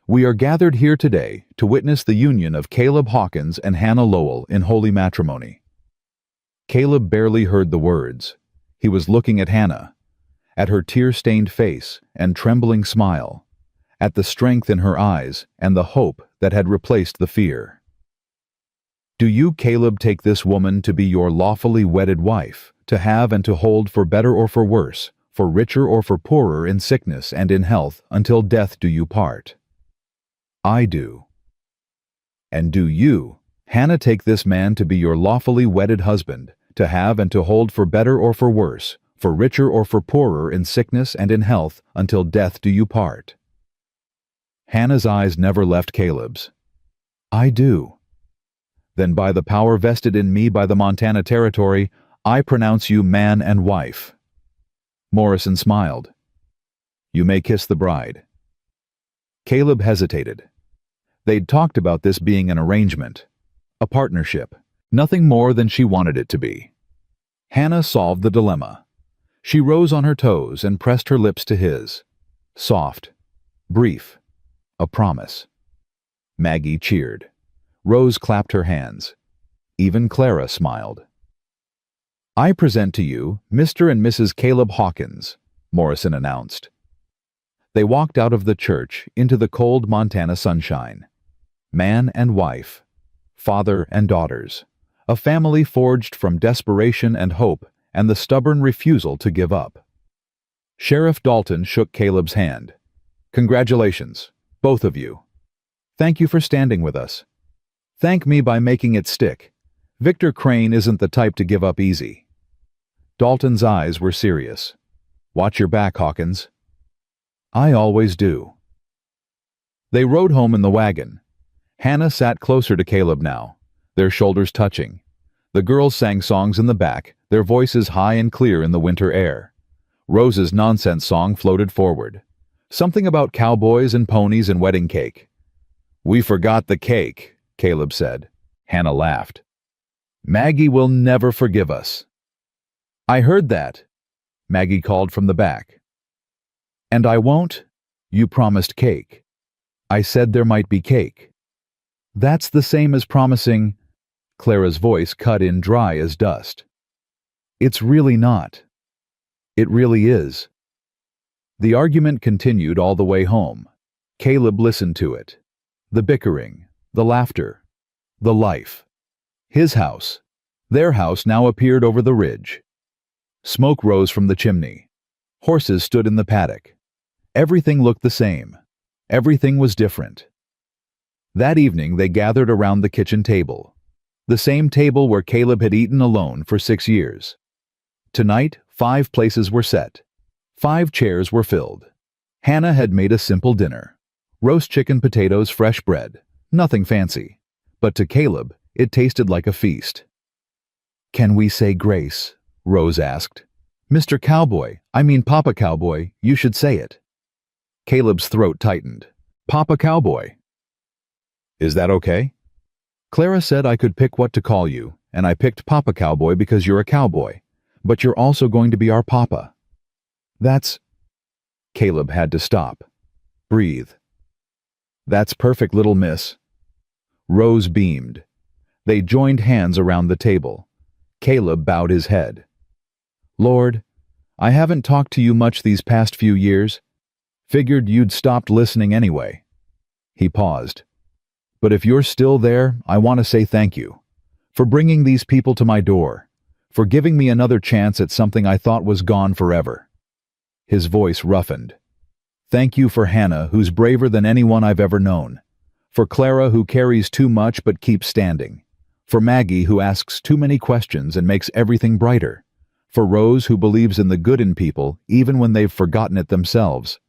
We are gathered here today to witness the union of Caleb Hawkins and Hannah Lowell in holy matrimony. Caleb barely heard the words. He was looking at Hannah, at her tear-stained face and trembling smile, at the strength in her eyes and the hope that had replaced the fear. Do you, Caleb, take this woman to be your lawfully wedded wife, to have and to hold for better or for worse, for richer or for poorer in sickness and in health, until death do you part? I do. And do you, Hannah, take this man to be your lawfully wedded husband, to have and to hold for better or for worse, for richer or for poorer in sickness and in health, until death do you part? Hannah's eyes never left Caleb's. I do. Then by the power vested in me by the Montana Territory, I pronounce you man and wife. Morrison smiled. You may kiss the bride. Caleb hesitated. They'd talked about this being an arrangement, a partnership, nothing more than she wanted it to be. Hannah solved the dilemma. She rose on her toes and pressed her lips to his. Soft, brief, a promise. Maggie cheered. Rose clapped her hands. Even Clara smiled. I present to you Mr. and Mrs. Caleb Hawkins, Morrison announced. They walked out of the church into the cold Montana sunshine. Man and wife, father and daughters, a family forged from desperation and hope and the stubborn refusal to give up. Sheriff Dalton shook Caleb's hand. Congratulations, both of you. Thank you for standing with us. Thank me by making it stick. Victor Crane isn't the type to give up easy. Dalton's eyes were serious. Watch your back, Hawkins. I always do. They rode home in the wagon. Hannah sat closer to Caleb now, their shoulders touching. The girls sang songs in the back, their voices high and clear in the winter air. Rose's nonsense song floated forward. Something about cowboys and ponies and wedding cake. We forgot the cake, Caleb said. Hannah laughed. Maggie will never forgive us. I heard that, Maggie called from the back. And I won't? You promised cake. I said there might be cake. That's the same as promising... Clara's voice cut in dry as dust. It's really not. It really is. The argument continued all the way home. Caleb listened to it. The bickering, the laughter, the life. His house, their house now appeared over the ridge. Smoke rose from the chimney. Horses stood in the paddock. Everything looked the same. Everything was different. That evening they gathered around the kitchen table. The same table where Caleb had eaten alone for 6 years. Tonight, 5 places were set. 5 chairs were filled. Hannah had made a simple dinner. Roast chicken, potatoes, fresh bread. Nothing fancy. But to Caleb, it tasted like a feast. "Can we say grace?" Rose asked. "Mr. Cowboy, I mean Papa Cowboy, you should say it." Caleb's throat tightened. "Papa Cowboy." "Is that okay?" "Clara said I could pick what to call you, and I picked Papa Cowboy because you're a cowboy. But you're also going to be our papa." "That's—" Caleb had to stop. Breathe. "That's perfect, little miss." Rose beamed. They joined hands around the table. Caleb bowed his head. "Lord, I haven't talked to you much these past few years. Figured you'd stopped listening anyway." He paused. "But if you're still there, I want to say thank you. For bringing these people to my door. For giving me another chance at something I thought was gone forever." His voice roughened. "Thank you for Hannah, who's braver than anyone I've ever known. For Clara, who carries too much but keeps standing. For Maggie, who asks too many questions and makes everything brighter. For Rose, who believes in the good in people even when they've forgotten it themselves."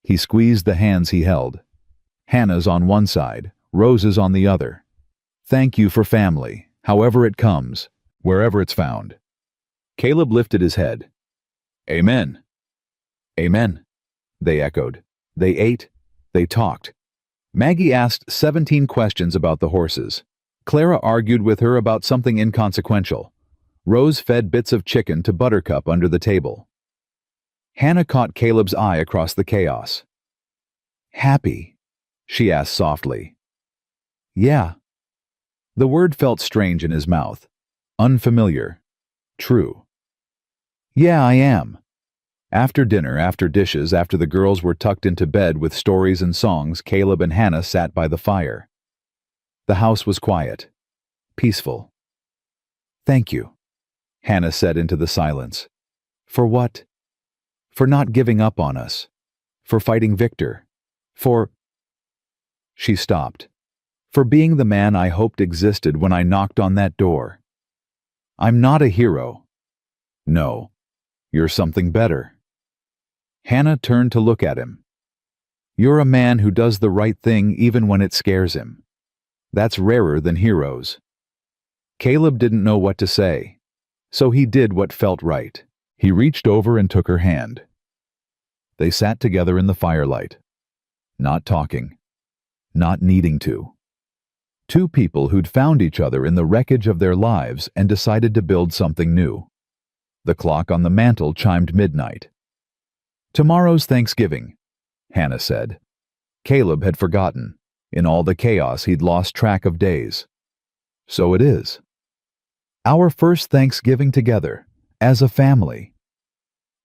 He squeezed the hands he held. Hannah's on one side, Rose's on the other. "Thank you for family, however it comes, wherever it's found." Caleb lifted his head. "Amen." "Amen," they echoed. They ate. They talked. Maggie asked 17 questions about the horses. Clara argued with her about something inconsequential. Rose fed bits of chicken to Buttercup under the table. Hannah caught Caleb's eye across the chaos. "Happy?" she asked softly. "Yeah." The word felt strange in his mouth. Unfamiliar. True. "Yeah, I am." After dinner, after dishes, after the girls were tucked into bed with stories and songs, Caleb and Hannah sat by the fire. The house was quiet. Peaceful. "Thank you," Hannah said into the silence. "For what?" "For not giving up on us. For fighting Victor. For—" She stopped. "For being the man I hoped existed when I knocked on that door. I'm not a hero." "No. You're something better." Hannah turned to look at him. "You're a man who does the right thing even when it scares him. That's rarer than heroes." Caleb didn't know what to say, so he did what felt right. He reached over and took her hand. They sat together in the firelight, not talking, not needing to. 2 people who'd found each other in the wreckage of their lives and decided to build something new. The clock on the mantel chimed midnight. "Tomorrow's Thanksgiving," Hannah said. Caleb had forgotten. In all the chaos, he'd lost track of days. "So it is. Our first Thanksgiving together, as a family."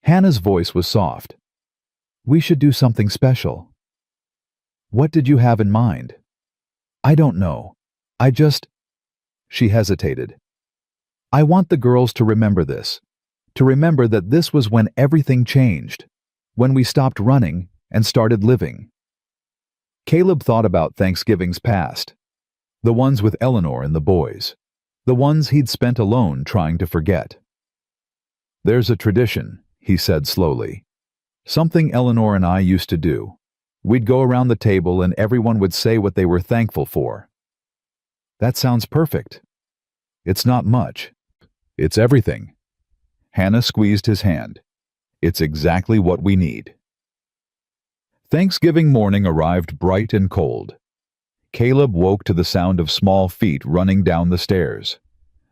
Hannah's voice was soft. "We should do something special." "What did you have in mind?" "I don't know. I just—" She hesitated. "I want the girls to remember this. To remember that this was when everything changed. When we stopped running and started living." Caleb thought about Thanksgivings past. The ones with Eleanor and the boys. The ones he'd spent alone trying to forget. "There's a tradition," he said slowly. "Something Eleanor and I used to do. We'd go around the table and everyone would say what they were thankful for." "That sounds perfect." "It's not much. It's everything." Hannah squeezed his hand. "It's exactly what we need." Thanksgiving morning arrived bright and cold. Caleb woke to the sound of small feet running down the stairs.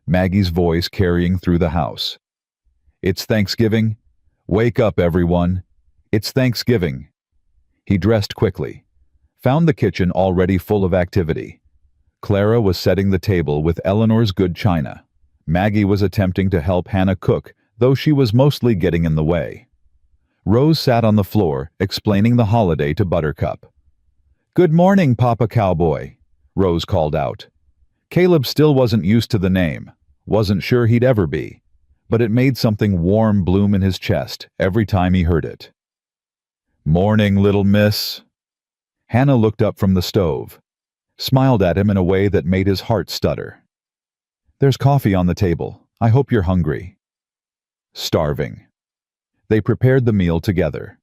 Maggie's voice carrying through the house. "It's Thanksgiving. Wake up, everyone. It's Thanksgiving." He dressed quickly. Found the kitchen already full of activity. Clara was setting the table with Eleanor's good china. Maggie was attempting to help Hannah cook, though she was mostly getting in the way. Rose sat on the floor, explaining the holiday to Buttercup. "Good morning, Papa Cowboy," Rose called out. Caleb still wasn't used to the name, wasn't sure he'd ever be, but it made something warm bloom in his chest every time he heard it. "Morning, little miss." Hannah looked up from the stove, smiled at him in a way that made his heart stutter. "There's coffee on the table. I hope you're hungry." Starving. They prepared the meal together.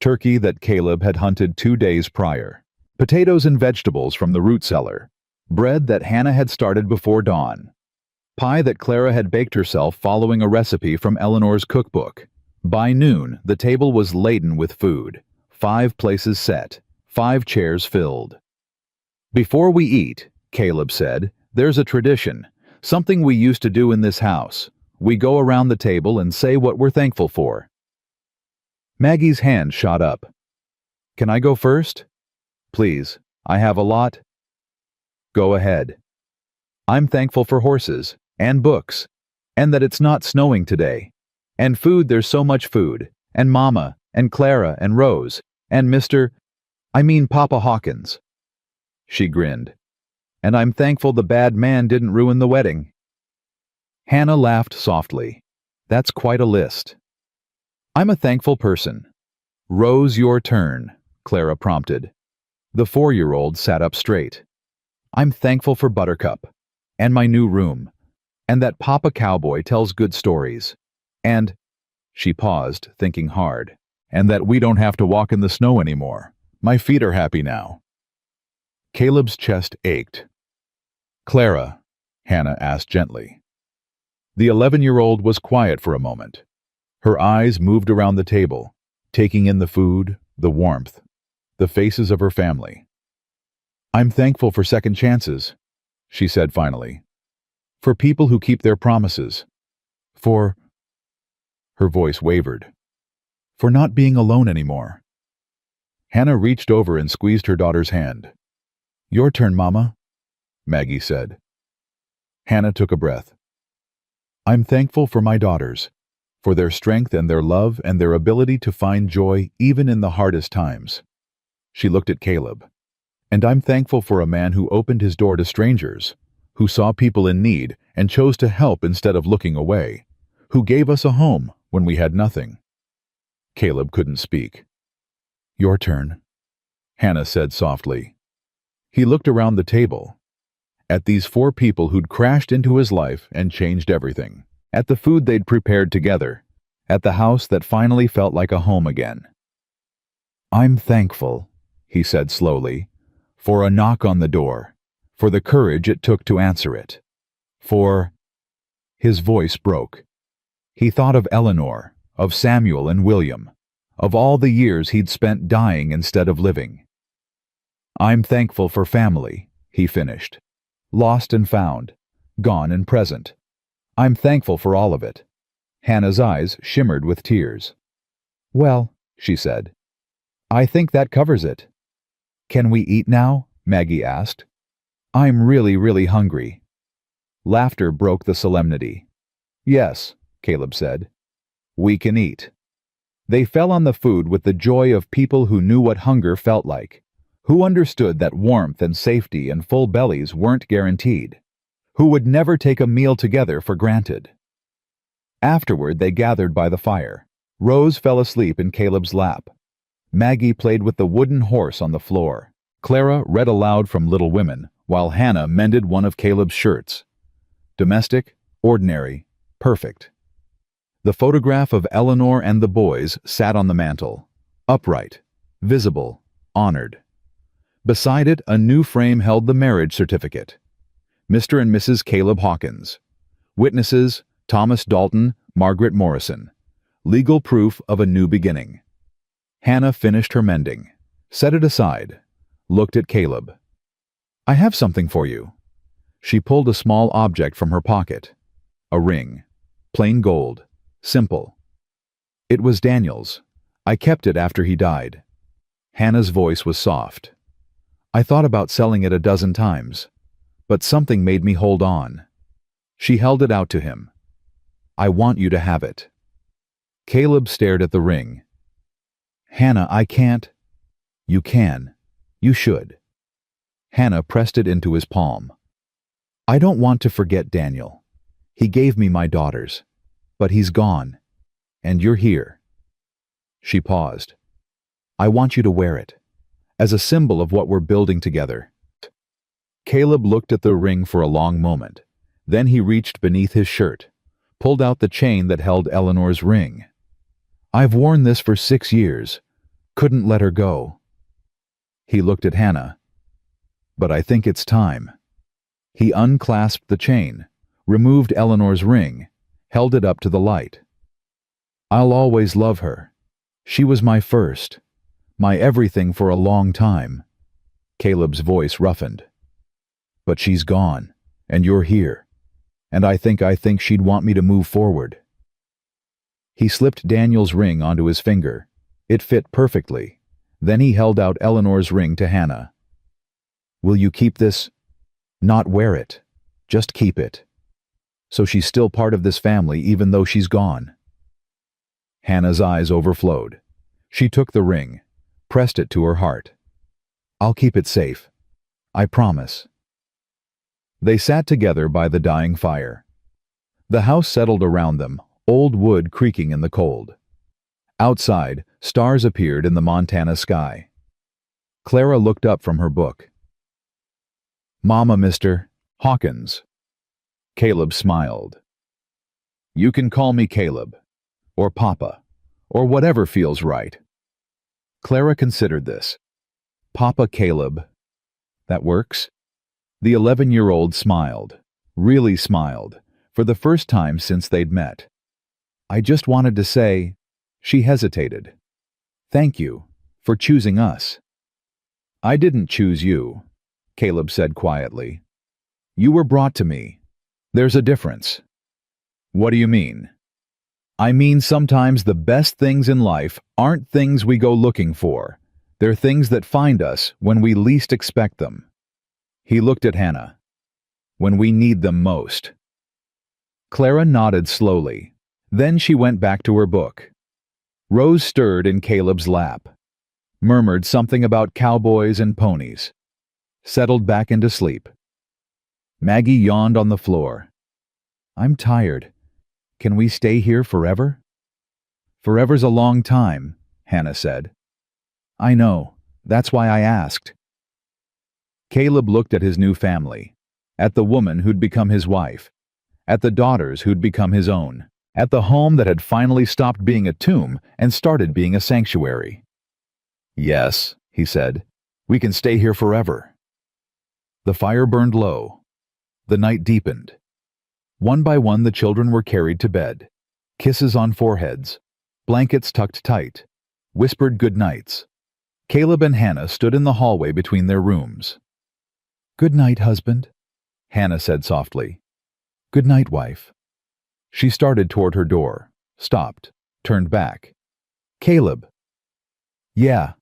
Turkey that Caleb had hunted 2 days prior. Potatoes and vegetables from the root cellar. Bread that Hannah had started before dawn. Pie that Clara had baked herself following a recipe from Eleanor's cookbook. By noon, the table was laden with food. 5 places set, 5 chairs filled. "Before we eat," Caleb said, "there's a tradition, something we used to do in this house. We go around the table and say what we're thankful for." Maggie's hand shot up. "Can I go first?" "Please, I have a lot." "Go ahead." "I'm thankful for horses, and books, and that it's not snowing today. And food, there's so much food, and Mama, and Clara, and Rose, and Papa Hawkins." She grinned. "And I'm thankful the bad man didn't ruin the wedding." Hannah laughed softly. "That's quite a list." "I'm a thankful person." "Rose, your turn," Clara prompted. The 4-year-old sat up straight. "I'm thankful for Buttercup, and my new room, and that Papa Cowboy tells good stories, and—" she paused, thinking hard, "and that we don't have to walk in the snow anymore. My feet are happy now." Caleb's chest ached. "Clara," Hannah asked gently. The 11-year-old was quiet for a moment. Her eyes moved around the table, taking in the food, the warmth, the faces of her family. "I'm thankful for second chances," she said finally. "For people who keep their promises. For—" her voice wavered. "For not being alone anymore." Hannah reached over and squeezed her daughter's hand. "Your turn, Mama," Maggie said. Hannah took a breath. "I'm thankful for my daughters, for their strength and their love and their ability to find joy even in the hardest times." She looked at Caleb. "And I'm thankful for a man who opened his door to strangers, who saw people in need and chose to help instead of looking away, who gave us a home when we had nothing." Caleb couldn't speak. "Your turn," Hannah said softly. He looked around the table, at these 4 people who'd crashed into his life and changed everything, at the food they'd prepared together, at the house that finally felt like a home again. "I'm thankful," he said slowly, "for a knock on the door, for the courage it took to answer it, for—" His voice broke. He thought of Eleanor, of Samuel and William, of all the years he'd spent dying instead of living. "I'm thankful for family," he finished. "Lost and found, gone and present. I'm thankful for all of it." Hannah's eyes shimmered with tears. "Well," she said, "I think that covers it." "Can we eat now?" Maggie asked. "I'm really, really hungry." Laughter broke the solemnity. "Yes," Caleb said. "We can eat." They fell on the food with the joy of people who knew what hunger felt like, who understood that warmth and safety and full bellies weren't guaranteed, who would never take a meal together for granted. Afterward, they gathered by the fire. Rose fell asleep in Caleb's lap. Maggie played with the wooden horse on the floor. Clara read aloud from Little Women, while Hannah mended one of Caleb's shirts. Domestic, ordinary, perfect. The photograph of Eleanor and the boys sat on the mantel, upright, visible, honored. Beside it, a new frame held the marriage certificate. Mr. and Mrs. Caleb Hawkins. Witnesses, Thomas Dalton, Margaret Morrison. Legal proof of a new beginning. Hannah finished her mending, set it aside, looked at Caleb. "I have something for you." She pulled a small object from her pocket. A ring. Plain gold. Simple. "It was Daniel's. I kept it after he died." Hannah's voice was soft. "I thought about selling it a dozen times, but something made me hold on." She held it out to him. "I want you to have it." Caleb stared at the ring. Hannah, I can't. You can. You should. Hannah pressed it into his palm. I don't want to forget Daniel. He gave me my daughters. But he's gone. And you're here. She paused. I want you to wear it, as a symbol of what we're building together. Caleb looked at the ring for a long moment. Then he reached beneath his shirt, pulled out the chain that held Eleanor's ring. I've worn this for 6 years. Couldn't let her go. He looked at Hannah. But I think it's time. He unclasped the chain, removed Eleanor's ring, held it up to the light. I'll always love her. She was my first, my everything for a long time. Caleb's voice roughened. But she's gone, and you're here, and I think she'd want me to move forward. He slipped Daniel's ring onto his finger. It fit perfectly. Then he held out Eleanor's ring to Hannah. Will you keep this? Not wear it. Just keep it. So she's still part of this family even though she's gone. Hannah's eyes overflowed. She took the ring, pressed it to her heart. I'll keep it safe. I promise. They sat together by the dying fire. The house settled around them, old wood creaking in the cold. Outside, stars appeared in the Montana sky. Clara looked up from her book. Mama, Mr. Hawkins. Caleb smiled. You can call me Caleb, or Papa, or whatever feels right. Clara considered this. Papa Caleb. That works? The 11-year-old smiled, really smiled, for the first time since they'd met. I just wanted to say, she hesitated. Thank you for choosing us. I didn't choose you, Caleb said quietly. You were brought to me. There's a difference. What do you mean? I mean sometimes the best things in life aren't things we go looking for. They're things that find us when we least expect them. He looked at Hannah. When we need them most. Clara nodded slowly. Then she went back to her book. Rose stirred in Caleb's lap, murmured something about cowboys and ponies, settled back into sleep. Maggie yawned on the floor. I'm tired. Can we stay here forever? Forever's a long time, Hannah said. I know. That's why I asked. Caleb looked at his new family, at the woman who'd become his wife, at the daughters who'd become his own, at the home that had finally stopped being a tomb and started being a sanctuary. Yes, he said, we can stay here forever. The fire burned low. The night deepened. One by one the children were carried to bed, kisses on foreheads, blankets tucked tight, whispered good nights. Caleb and Hannah stood in the hallway between their rooms. Good night, husband, Hannah said softly. Good night, wife. She started toward her door, stopped, turned back. Caleb. Yeah,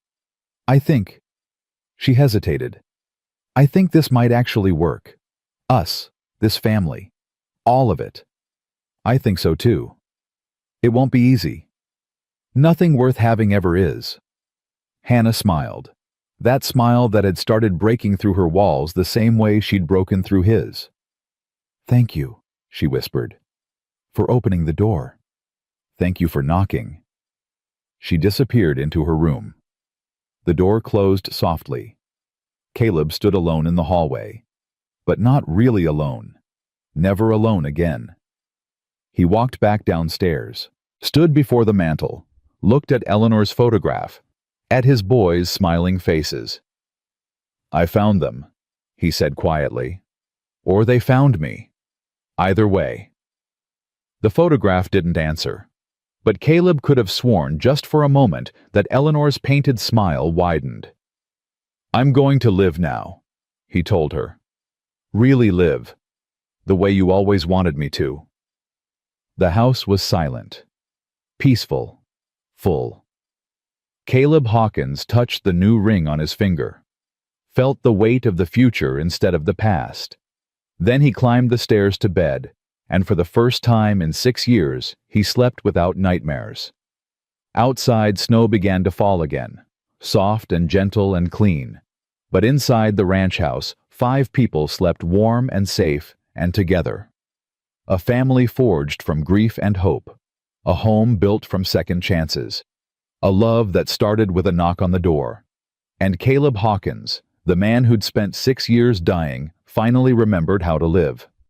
I think. She hesitated. I think this might actually work. Us, this family. All of it. I think so too. It won't be easy. Nothing worth having ever is. Hannah smiled. That smile that had started breaking through her walls the same way she'd broken through his. Thank you, she whispered, for opening the door. Thank you for knocking. She disappeared into her room. The door closed softly. Caleb stood alone in the hallway, but not really alone. Never alone again. He walked back downstairs, stood before the mantel, looked at Eleanor's photograph, at his boys' smiling faces. I found them, he said quietly. Or they found me. Either way. The photograph didn't answer, but Caleb could have sworn just for a moment that Eleanor's painted smile widened. I'm going to live now, he told her. Really live. The way you always wanted me to. The house was silent, peaceful, full. Caleb Hawkins touched the new ring on his finger, felt the weight of the future instead of the past. Then he climbed the stairs to bed, and for the first time in 6 years, he slept without nightmares. Outside, snow began to fall again, soft and gentle and clean. But inside the ranch house, 5 people slept warm and safe and together. A family forged from grief and hope. A home built from second chances. A love that started with a knock on the door. And Caleb Hawkins, the man who'd spent 6 years dying, finally remembered how to live.